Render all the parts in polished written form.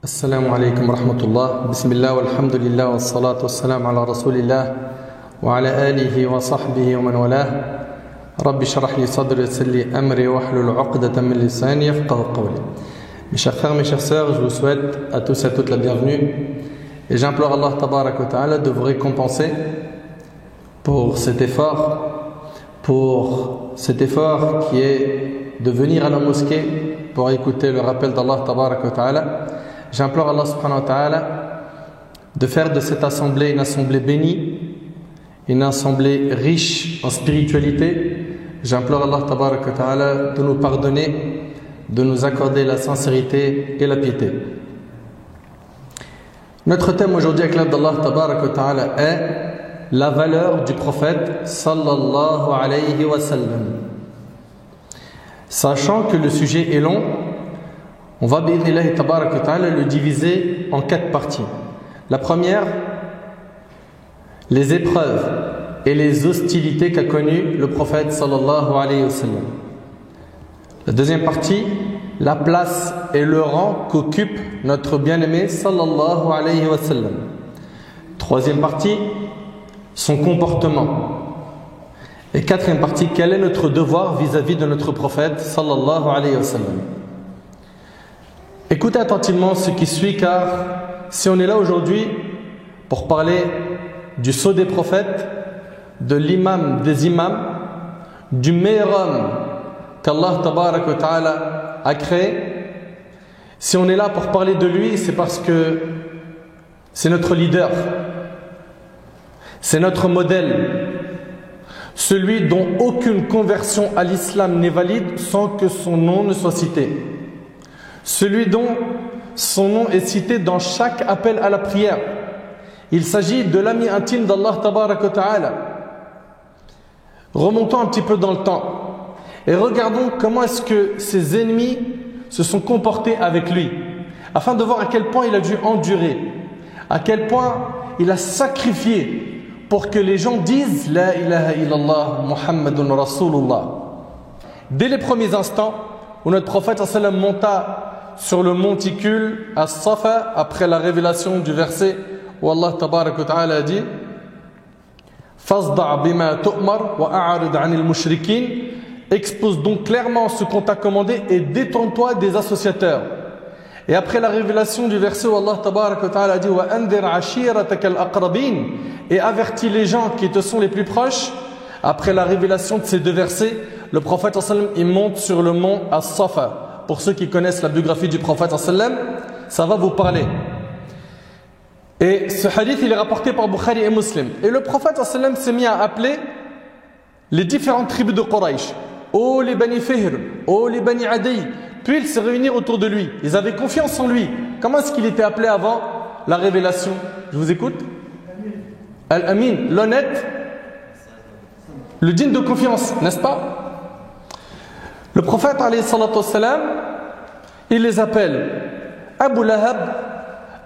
السلام عليكم ورحمة الله بسم الله والحمد لله والصلاة والسلام على رسول الله وعلى آله وصحبه ومن والاه رب اشرح لي صدري ويسر لي أمري واحلل عقدة من لساني يفقهوا قولي. Mes chers frères, mes chères sœurs, je vous souhaite à tous et à toutes la bienvenue et j'implore Allah Tabarak wa Ta'ala de vous récompenser pour cet effort qui est de venir à la mosquée pour écouter le rappel d'Allah Tabarak wa Ta'ala. J'implore Allah Subhanahu wa Ta'ala de faire de cette assemblée une assemblée bénie, une assemblée riche en spiritualité. J'implore Allah Tabarak wa Ta'ala de nous pardonner, de nous accorder la sincérité et la piété. Notre thème aujourd'hui avec l'aide d'Allah Tabarak wa Ta'ala est la valeur du prophète sallallahu alayhi wa sallam. Sachant que le sujet est long, on va bi'idhnillahi tabarak wa ta'ala le diviser en 4 parties. La première, les épreuves et les hostilités qu'a connues le prophète sallallahu alayhi wa sallam. La deuxième partie, la place et le rang qu'occupe notre bien-aimé sallallahu alayhi wa sallam. Troisième partie, son comportement. Et quatrième partie, quel est notre devoir vis-à-vis de notre prophète sallallahu alayhi wa sallam. Écoutez attentivement ce qui suit, car si on est là aujourd'hui pour parler du sceau des prophètes, de l'imam des imams, du meilleur homme qu'Allah Tabarak wa Ta'ala a créé, si on est là pour parler de lui, c'est parce que c'est notre leader, c'est notre modèle, celui dont aucune conversion à l'islam n'est valide sans que son nom ne soit cité. Celui dont son nom est cité dans chaque appel à la prière. Il s'agit de l'ami intime d'Allah Tabarak wa Ta'ala. Remontons un petit peu dans le temps et regardons comment est-ce que ses ennemis se sont comportés avec lui, afin de voir à quel point il a dû endurer, à quel point il a sacrifié pour que les gens disent La ilaha illallah Muhammadun Rasulullah. Dès les premiers instants où notre prophète sallam monta sur le monticule à Safa, après la révélation du verset où Allah Tabarak wa Ta'ala a dit Fasda' bima tu'mar wa a'rid 'anil mushrikin. Expose donc clairement ce qu'on t'a commandé et détourne-toi des associateurs. Et après la révélation du verset où Allah Tabarak wa Ta'ala a dit wa anzir 'ashiratakal aqrabin, et avertis les gens qui te sont les plus proches. Après la révélation de ces deux versets, le prophète sallam il monte sur le mont As-Safa. Pour ceux qui connaissent la biographie du prophète sallam, ça va vous parler. Et ce hadith il est rapporté par Bukhari et Muslim. Et le prophète sallam s'est mis à appeler les différentes tribus de Quraysh. Oh les Bani Fihr, oh les Bani Adi. Puis ils se réunirent autour de lui. Ils avaient confiance en lui. Comment est-ce qu'il était appelé avant la révélation? Je vous écoute. Al-Amin, l'honnête, le digne de confiance, n'est-ce pas? Le prophète alayhi salatu wassalam, il les appelle. Abu Lahab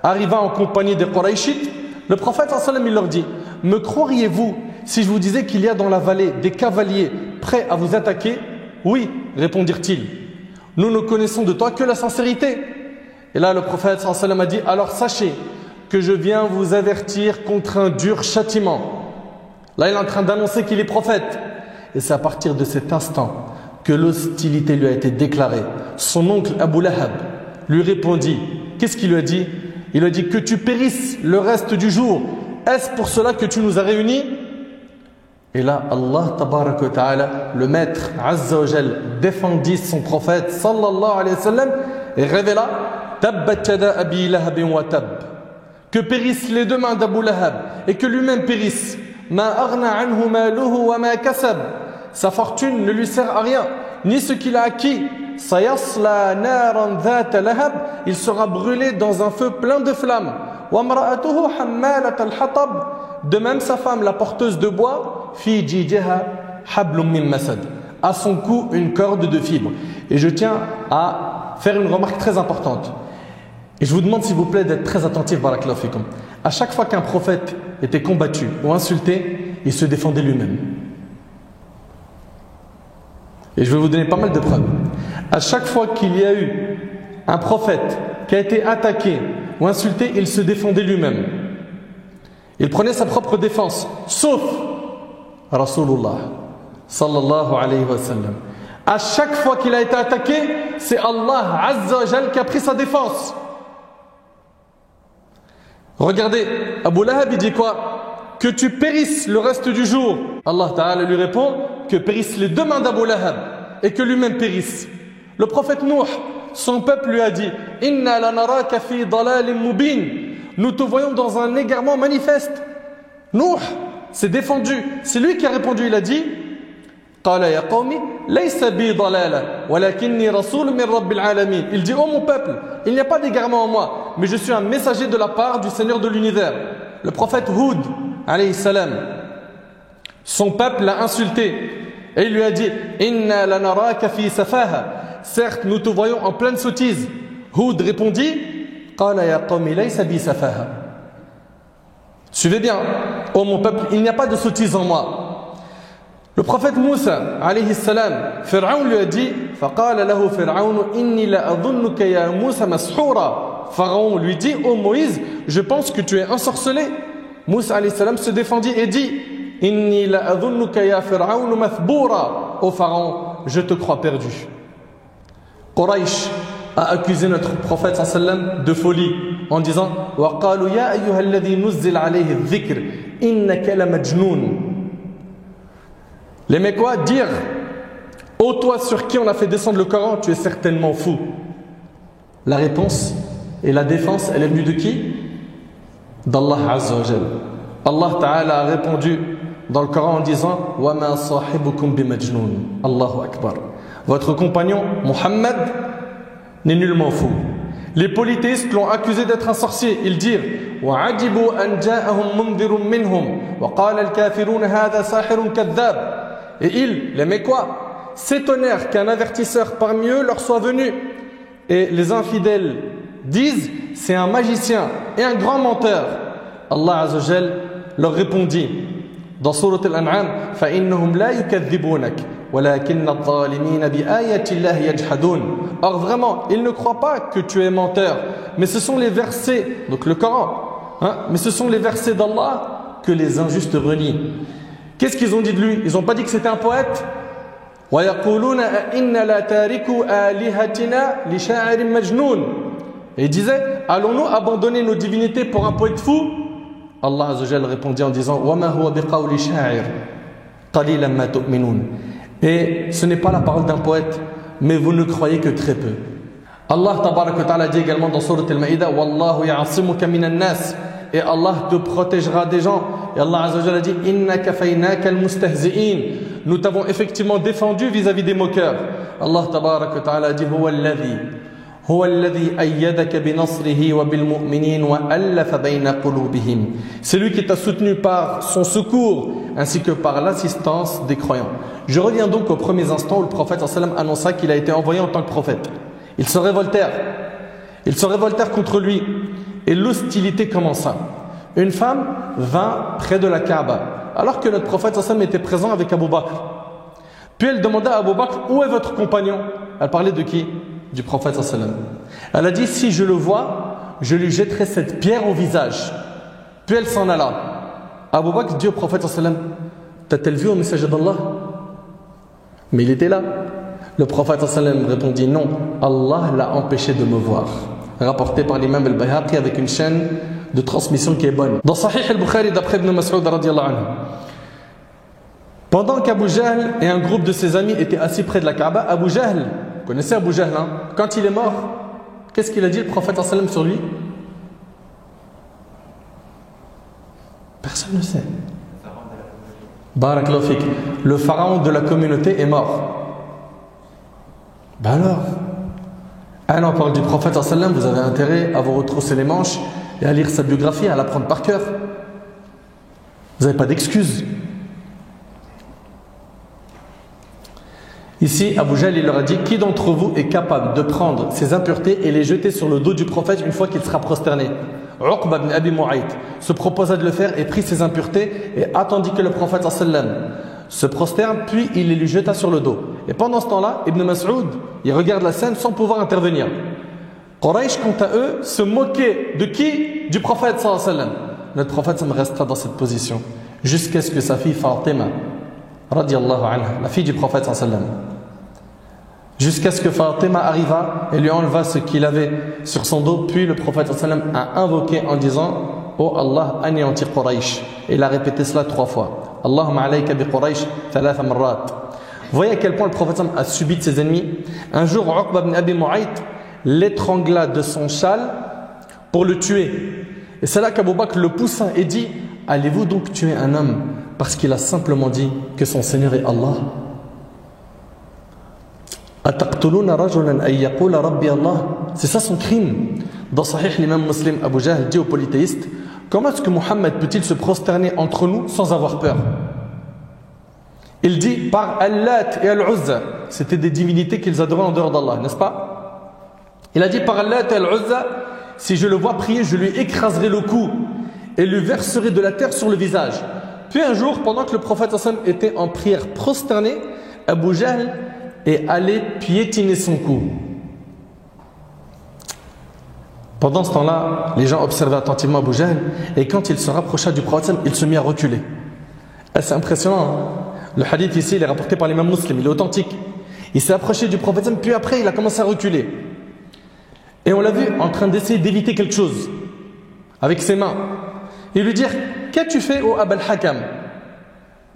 arriva en compagnie des Qurayshites. Le prophète alayhi sallam, il leur dit me croiriez-vous si je vous disais qu'il y a dans la vallée des cavaliers prêts à vous attaquer? Oui, répondirent-ils. Nous ne connaissons de toi que la sincérité. Et là le prophète alayhi sallam a dit alors sachez que je viens vous avertir contre un dur châtiment. Là il est en train d'annoncer qu'il est prophète. Et c'est à partir de cet instant que l'hostilité lui a été déclarée. Son oncle Abu Lahab lui répondit. Qu'est-ce qu'il lui a dit? Il lui a dit que tu périsses le reste du jour. Est-ce pour cela que tu nous as réunis? Et là Allah Tabarak wa Ta'ala, le maître Azza wa Jal, défendit son prophète sallallahu alayhi wa sallam et révéla Tabbat yada abi lahabin wa tab. Que périssent les deux mains d'Abu Lahab et que lui-même périsse. Ma aghna anhu maluhu wa ma kasab. Sa fortune ne lui sert à rien, ni ce qu'il a acquis. Sayasla naran dhata lahab. Il sera brûlé dans un feu plein de flammes. Wa mra'atuhu hammalat al-hatab. De même sa femme, la porteuse de bois, fi jijiha hablum min masad. À son cou, une corde de fibres. Et je tiens à faire une remarque très importante. Et je vous demande s'il vous plaît d'être très attentif, barakallahu fikum. À chaque fois qu'un prophète était combattu ou insulté, il se défendait lui-même. Et je vais vous donner pas mal de preuves. À chaque fois qu'il y a eu un prophète qui a été attaqué ou insulté, il se défendait lui-même. Il prenait sa propre défense, sauf Rasulullah sallallahu alayhi wa sallam. À chaque fois qu'il a été attaqué, c'est Allah Azza wa Jal qui a pris sa défense. Regardez, Abu Lahab il dit quoi? Que tu périsses le reste du jour. Allah Ta'ala lui répond que périssent les deux mains d'Abu Lahab et que lui-même périsse. Le prophète Nuh, son peuple lui a dit Inna lanaraka fi dalalin mubin. Nous te voyons dans un égarement manifeste. Nuh s'est défendu. C'est lui qui a répondu. Il a dit Qala ya qawmi laysa bi dalala walakinni rasul min rabbil alamin. Il dit oh mon peuple, il n'y a pas d'égarement en moi, mais je suis un messager de la part du Seigneur de l'univers. Le prophète Hud alayhi salam, son peuple l'a insulté et il lui a dit Inna lanaraka fi safaha. Certes, nous te voyons en pleine sottise. Hud répondit Qala ya qawmi laysa bi safaha. Suivez bien, oh mon peuple, il n'y a pas de sottise en moi. Le prophète Moussa alayhi salam, Pharaon lui a dit Faqala lahu Pharaon inni la adhunnuka ya Moussa mashoura. Pharaon lui dit oh Moïse, je pense que tu es ensorcelé. Moussa alayhi salam se défendit et dit Inni la adhunnuka ya Pharaon mathboura. Oh Pharaon, je te crois perdu. Quraysh a accusé notre prophète sallam de folie en disant wa qalu ya ayyuha alladhi nuzzil alayhi adh-dhikr innaka la majnoun. Les Mécois dirent ô toi sur qui on a fait descendre le Coran, tu es certainement fou. La réponse et la défense, elle est venue de qui? D'Allah Azza wa Jal. Allah Ta'ala a répondu dans le Coran en disant wa ma sahibukum bi majnoun. Allahu Akbar. Votre compagnon Muhammad n'est nullement fou. Les polythéistes l'ont accusé d'être un sorcier. Ils dirent وَعَجِبُوا أَنْ جَاءَهُمْ مُنذِرٌ مِّنْهُمْ وَقَالَ الْكَافِرُونَ هَذَا سَاحِرٌ كَذَّابٌ. Et ils, les Mécois, s'étonnèrent qu'un avertisseur parmi eux leur soit venu. Et les infidèles disent c'est un magicien et un grand menteur. Allah Azza wa Jal leur répondit dans Sourate Al-An'am فَإِنَّهُمْ لَا يُكَذِّبُونَكَ وَلَكِنَّ الظَّالِمِينَ بِآيَاتِ اللَّهِ يَجْحَدُونَ. Or vraiment, ils ne croient pas que tu es menteur, mais ce sont les versets, donc le Coran, mais ce sont les versets d'Allah que les injustes renient. Qu'est-ce qu'ils ont dit de lui? Ils n'ont pas dit que c'était un poète. وَيَقُولُونَ أَإِنَّ لَا تَارِكُوا آلِهَتِنَا لِشَاعِرٍ مَجْنُونَ. Et ils disaient allons-nous abandonner nos divinités pour un poète fou? Allah Azza wa Jalla répondit en disant وَمَا هُوَ بِقَوْلِ شَاعِرٍ قَلِيلًا مَا تُؤْمِنُونَ. Et ce n'est pas la parole d'un poète, mais vous ne croyez que très peu. Allah Tabarak wa Ta'ala dit également dans Sourate Al-Ma'idah Wallahu ya'asimuka minan nas. Et Allah te protégera des gens. Et Allah Azza wa Jalla dit Inna kafaynaka al-mustahzi'in. Nous t'avons effectivement défendu vis-à-vis des moqueurs. Allah Tabarak wa Ta'ala dit Huwa alladhi ayyadaka bi nasrihi wa bil mu'minin wa allafa bayna qulubihim. C'est lui qui t'a soutenu par son secours ainsi que par l'assistance des croyants. Je reviens donc aux premiers instants où le prophète sallam annonça qu'il a été envoyé en tant que prophète. Ils se révoltèrent. Ils se révoltèrent contre lui. Et l'hostilité commença. Une femme vint près de la Kaaba, alors que notre prophète sallam était présent avec Abu Bakr. Puis elle demanda à Abu Bakr, où est votre compagnon? Elle parlait de qui? Du prophète sallam. Elle a dit, si je le vois, je lui jetterai cette pierre au visage. Puis elle s'en alla. Abu Bakr dit au prophète sallam, t'as-t-elle vu au messager d'Allah? Mais il était là. Le prophète sallam répondit, non, Allah l'a empêché de me voir. Rapporté par l'imam al-Bayhaqi avec une chaîne de transmission qui est bonne. Dans Sahih al-Bukhari d'après Ibn Mas'ud radiyallahu anhu, pendant qu'Abu Jahl et un groupe de ses amis étaient assis près de la Kaaba, Abu Jahl, vous connaissez Abu Jahl, hein? Quand il est mort, qu'est-ce qu'il a dit le prophète sallam sur lui? Personne ne sait. Barakallahu fik. Le pharaon de la communauté est mort. Ben alors on parle du prophète sallam, vous avez intérêt à vous retrousser les manches et à lire sa biographie, à l'apprendre par cœur. Vous n'avez pas d'excuses. Ici, Abu Jahl, il leur a dit, qui d'entre vous est capable de prendre ses impuretés et les jeter sur le dos du prophète une fois qu'il sera prosterné? Uqba ibn Abi Mu'ayt se proposa de le faire et prit ses impuretés et attendit que le prophète sallam se prosterne, puis il les lui jeta sur le dos. Et pendant ce temps-là, Ibn Mas'ud, il regarde la scène sans pouvoir intervenir. Quraysh, quant à eux, se moquaient de qui? Du prophète sallallahu alayhi wa sallam. Notre prophète restera dans cette position jusqu'à ce que sa fille Fatima, radiallahu anha, la fille du prophète sallallahu alayhi wa sallam, jusqu'à ce que Fatima arriva et lui enleva ce qu'il avait sur son dos. Puis le prophète sallallahu alayhi wa sallam a invoqué en disant: Oh Allah, anéantir Quraysh. Et il a répété cela 3 fois. Allahumma alayka bi Quraysh thalatha marrat. Vous voyez à quel point le prophète sallallahu alayhi wa sallam a subi de ses ennemis. Un jour, Uqba ibn Abi Mu'ayt l'étrangla de son châle pour le tuer. Et c'est là qu'Abu Bakr le poussa et dit: allez-vous donc tuer un homme parce qu'il a simplement dit que son Seigneur est Allah? Ataqtuluna rajulan ay yaqula rabbi Allah. C'est ça son crime. Dans Sahih, l'imam Muslim, Abu Jahl dit aux polythéistes: comment est-ce que Mohammed peut-il se prosterner entre nous sans avoir peur? Il dit: par Allat et Al-Uzza. C'était des divinités qu'ils adoraient en dehors d'Allah, n'est-ce pas? Il a dit: par Allat et Al-Uzza, si je le vois prier, je lui écraserai le cou et lui verserai de la terre sur le visage. Puis un jour, pendant que le prophète sallam était en prière prosterné, Abu Jahl est allé piétiner son cou. Pendant ce temps-là, les gens observaient attentivement Abu Jahl, et quand il se rapprocha du prophète, il se mit à reculer. Et c'est impressionnant, hein? Le hadith ici, il est rapporté par l'imam Muslim, il est authentique. Il s'est approché du prophète, puis après il a commencé à reculer. Et on l'a vu en train d'essayer d'éviter quelque chose avec ses mains. Et lui dire: qu'as-tu fait, ô Abul Hakam?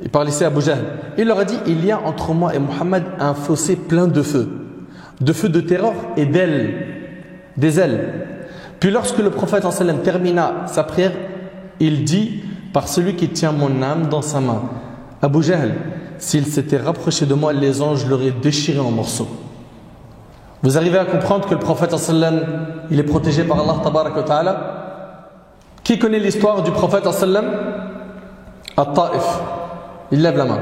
Il parle ici à Abu Jahl. Il leur a dit: il y a entre moi et Muhammad un fossé plein de feu de terreur et d'ailes, des ailes. Puis lorsque le prophète sallam termina sa prière, il dit: par celui qui tient mon âme dans sa main, Abu Jahl, s'il s'était rapproché de moi, les anges l'auraient déchiré en morceaux. Vous arrivez à comprendre que le prophète sallam, il est protégé par Allah tabarak wa ta'ala? Qui connaît l'histoire du prophète sallam à Taïf? Il lève la main.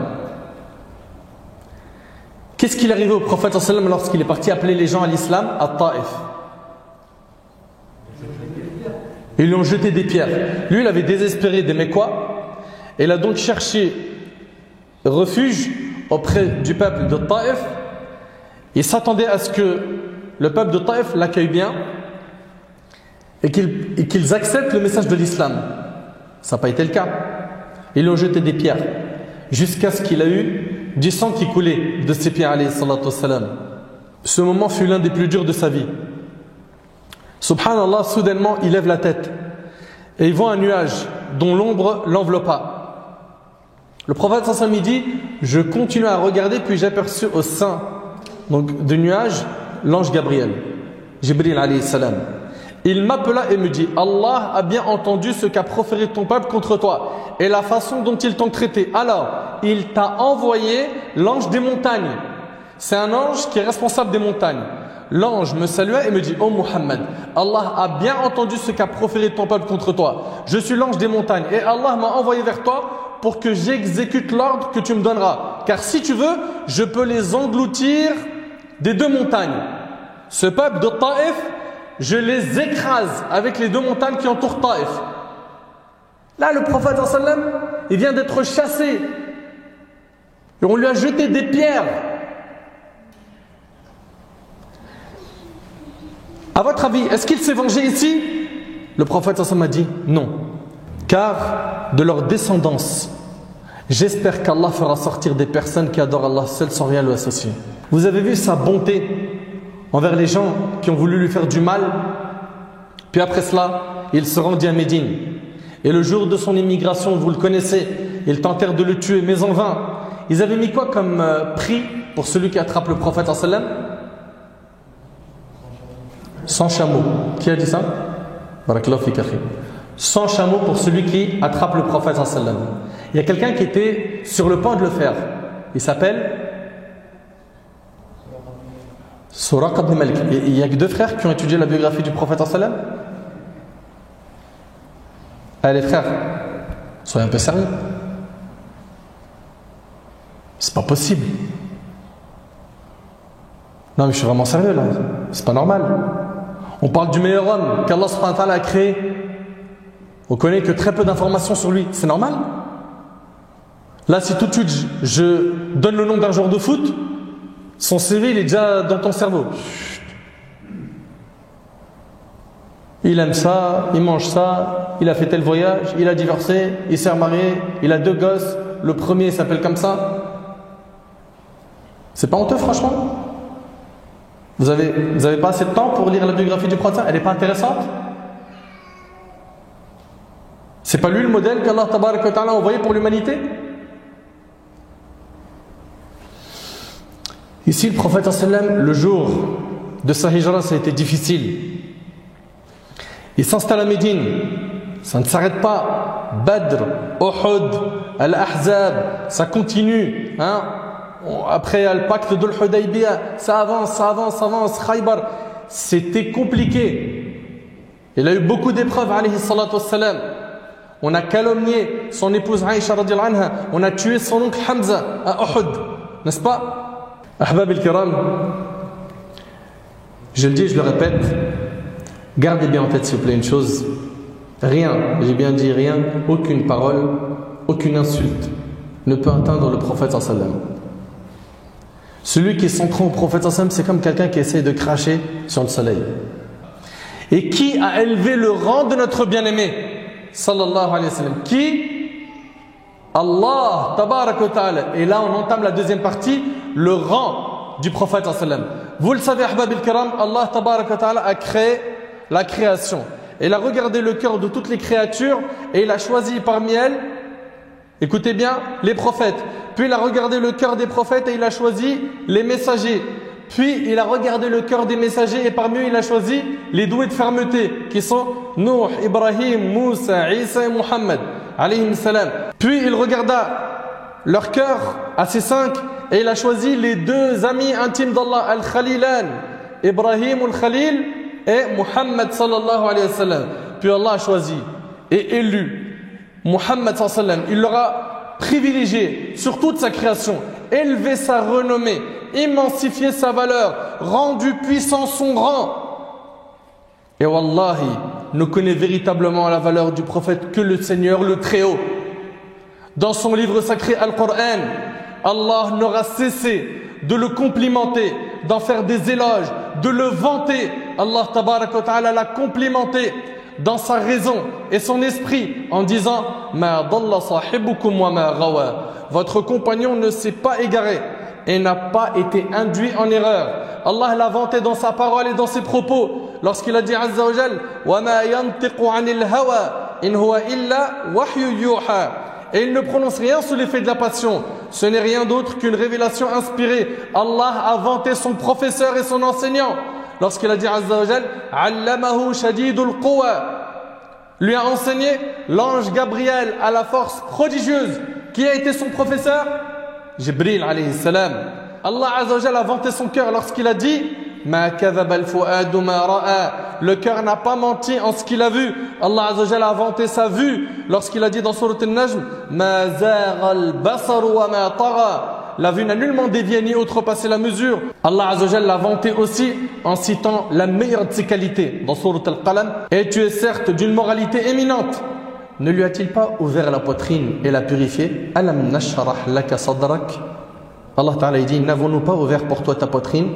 Qu'est-ce qu'il est arrivé au prophète sallam lorsqu'il est parti appeler les gens à l'islam à Taïf? Ils lui ont jeté des pierres. Lui, il avait désespéré des Mécois. Et il a donc cherché refuge auprès du peuple de Taïf. Il s'attendait à ce que le peuple de Taïf l'accueille bien et qu'ils acceptent le message de l'islam. Ça n'a pas été le cas. Ils lui ont jeté des pierres jusqu'à ce qu'il a eu du sang qui coulait de ses pieds, alayhi salatu wassalam. Ce moment fut l'un des plus durs de sa vie. Subhanallah, soudainement, il lève la tête et il voit un nuage dont l'ombre l'enveloppa. Le prophète sallallahu alayhi wa sallam dit: je continue à regarder, puis j'aperçus au sein du nuage l'ange Gabriel, Jibril alayhi salam. Il m'appela et me dit: Allah a bien entendu ce qu'a proféré ton peuple contre toi et la façon dont ils t'ont traité. Alors, il t'a envoyé l'ange des montagnes. C'est un ange qui est responsable des montagnes. L'ange me salua et me dit: oh Muhammad, Allah a bien entendu ce qu'a proféré ton peuple contre toi. Je suis l'ange des montagnes et Allah m'a envoyé vers toi pour que j'exécute l'ordre que tu me donneras. Car si tu veux, je peux les engloutir des 2 montagnes. Ce peuple de Taïf, je les écrase avec les 2 montagnes qui entourent Taïf. Là, le prophète sallallahu alayhi wa sallam, il vient d'être chassé. Et on lui a jeté des pierres. À votre avis, est-ce qu'il s'est vengé ici? Le prophète sallallahu alayhi wa sallam a dit non. Car de leur descendance, j'espère qu'Allah fera sortir des personnes qui adorent Allah seul sans rien lui associer. Vous avez vu sa bonté envers les gens qui ont voulu lui faire du mal. Puis après cela, il se rendit à Médine. Et le jour de son immigration, vous le connaissez, ils tentèrent de le tuer, mais en vain. Ils avaient mis quoi comme prix pour celui qui attrape le prophète sallallahu alayhi wa sallam? 100 chameaux. Qui a dit ça? Barakallahu fik akhi. 100 chameaux pour celui qui attrape le prophète sallallahu alayhi wa sallam. Il y a quelqu'un qui était sur le point de le faire. Il s'appelle Suraqa ibn Malik. Il n'y a que 2 frères qui ont étudié la biographie du prophète sallallahu alayhi wa sallam. Allez frères, soyez un peu sérieux. C'est pas possible. Non mais je suis vraiment sérieux là. C'est pas normal. On parle du meilleur homme qu'Allah subhanahu wa ta'ala a créé. On connaît que très peu d'informations sur lui. C'est normal? Là, si tout de suite je donne le nom d'un joueur de foot, son CV il est déjà dans ton cerveau. Il aime ça, il mange ça, il a fait tel voyage, il a divorcé, il s'est remarié, il a 2 gosses, le premier s'appelle comme ça. C'est pas honteux franchement? Vous avez pas assez de temps pour lire la biographie du prophète? Elle n'est pas intéressante? C'est pas lui le modèle qu'Allah Tabaraka wa Ta'ala a envoyé pour l'humanité? Ici le prophète sallam, le jour de sa hijra, ça a été difficile. Il s'installe à Médine, ça ne s'arrête pas. Badr, Uhud, Al-Ahzab, ça continue. Après le pacte de l'Hudaybiyah, ça avance. Khaybar, c'était compliqué. Il a eu beaucoup d'épreuves, alayhi salatu wassalam. On a calomnié son épouse Aïcha radiyallahu anha. On a tué son oncle Hamza à Uhud, n'est-ce pas? Ahbab al-kiram, je le dis, je le répète, gardez bien en tête s'il vous plaît une chose. Rien, j'ai bien dit rien, aucune parole, aucune insulte ne peut atteindre le prophète sallallahu alayhi wa sallam. Celui qui s'en prend au prophète sallallahu alayhi wa sallam, c'est comme quelqu'un qui essaie de cracher sur le soleil. Et qui a élevé le rang de notre bien-aimé sallallahu alayhi wa sallam? Qui? Allah tabaraka wa ta'ala. Et là on entame la deuxième partie, le rang du prophète sallallahu alayhi wa sallam. Vous le savez ahbab al-kiram, Allah tabaraka wa ta'ala a créé la création. Il a regardé le cœur de toutes les créatures et il a choisi parmi elles, écoutez bien, les prophètes. Puis il a regardé le cœur des prophètes et il a choisi les messagers. Puis il a regardé le cœur des messagers et parmi eux il a choisi les doués de fermeté qui sont Nuh, Ibrahim, Moussa, Isa et Muhammad alayhim salam. Puis il regarda leur cœur à ces 5 et il a choisi les 2 amis intimes d'Allah, Al-Khalilan, Ibrahim al-Khalil et Muhammad sallallahu alayhi wa sallam. Puis Allah a choisi et élu Muhammad sallallahu alayhi wa sallam. Il l'aura privilégié sur toute sa création, élevé sa renommée, immensifié sa valeur, rendu puissant son rang. Et wallahi, ne connaît véritablement la valeur du prophète que le Seigneur le Très-Haut. Dans son livre sacré Al-Qur'an, Allah n'aura cessé de le complimenter, d'en faire des éloges, de le vanter. Allah tabaraka wa ta'ala l'a complimenté dans sa raison et son esprit en disant Ma dalla sahibukum wa ma gawa. Votre compagnon ne s'est pas égaré et n'a pas été induit en erreur. Allah l'a vanté dans sa parole et dans ses propos lorsqu'il a dit Azza wa Jal Wa ma yantiqu anil hawa in huwa illa wahyu yuha. Et il ne prononce rien sous l'effet de la passion. Ce n'est rien d'autre qu'une révélation inspirée. Allah a vanté son professeur et son enseignant lorsqu'il a dit Azza wa Jal Allamahu shadidul quwa. Lui a enseigné l'ange Gabriel à la force prodigieuse. Qui a été son professeur? Jibril alayhi salam. Allah Azza wa Jal a vanté son cœur lorsqu'il a dit Ma kadhaba al-fuadu ma ra'a. Le cœur n'a pas menti en ce qu'il a vu. Allah Azza wa Jal a vanté sa vue lorsqu'il a dit dans Sourate An-Najm Ma zagha al-basar wa ma tagha. La vue n'a nullement dévié ni outrepassé la mesure. Allah Azza wa Jal l'a vanté aussi en citant la meilleure de ses qualités dans Sourate Al-Qalam. Et tu es certes d'une moralité éminente. Ne lui a-t-il pas ouvert la poitrine et l'a purifié? Alam nashrah laka sadrak. Allah Ta'ala dit n'avons-nous pas ouvert pour toi ta poitrine?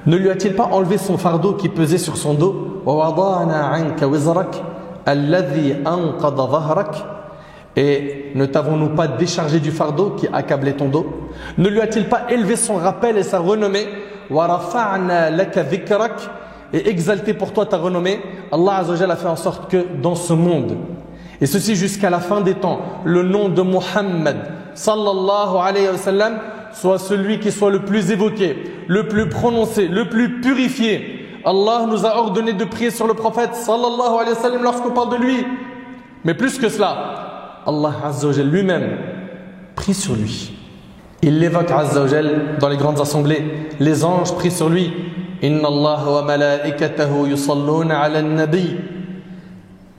Ne lui a-t-il pas enlevé son fardeau qui pesait sur son dos? Wa wada'na 'anka wizrak alladhi anqadha dhahrak. Et ne t'avons-nous pas déchargé du fardeau qui accablait ton dos? Ne lui a-t-il pas élevé son rappel et sa renommée? Wa rafa'na laka dhikrak. Et exalté pour toi ta renommée. Allah Azza wa Jalla a fait en sorte que dans ce monde, et ceci jusqu'à la fin des temps, le nom de Muhammad sallallahu alayhi wa sallam soit celui qui soit le plus évoqué, le plus prononcé, le plus purifié. Allah nous a ordonné de prier sur le prophète sallallahu alayhi wa sallam lorsqu'on parle de lui. Mais plus que cela, Allah Azza wa Jal lui-même prie sur lui. Il l'évoque Azza wa Jal dans les grandes assemblées. Les anges prient sur lui. Inna Allah wa malaikatahu yusalluna ala an-nabi.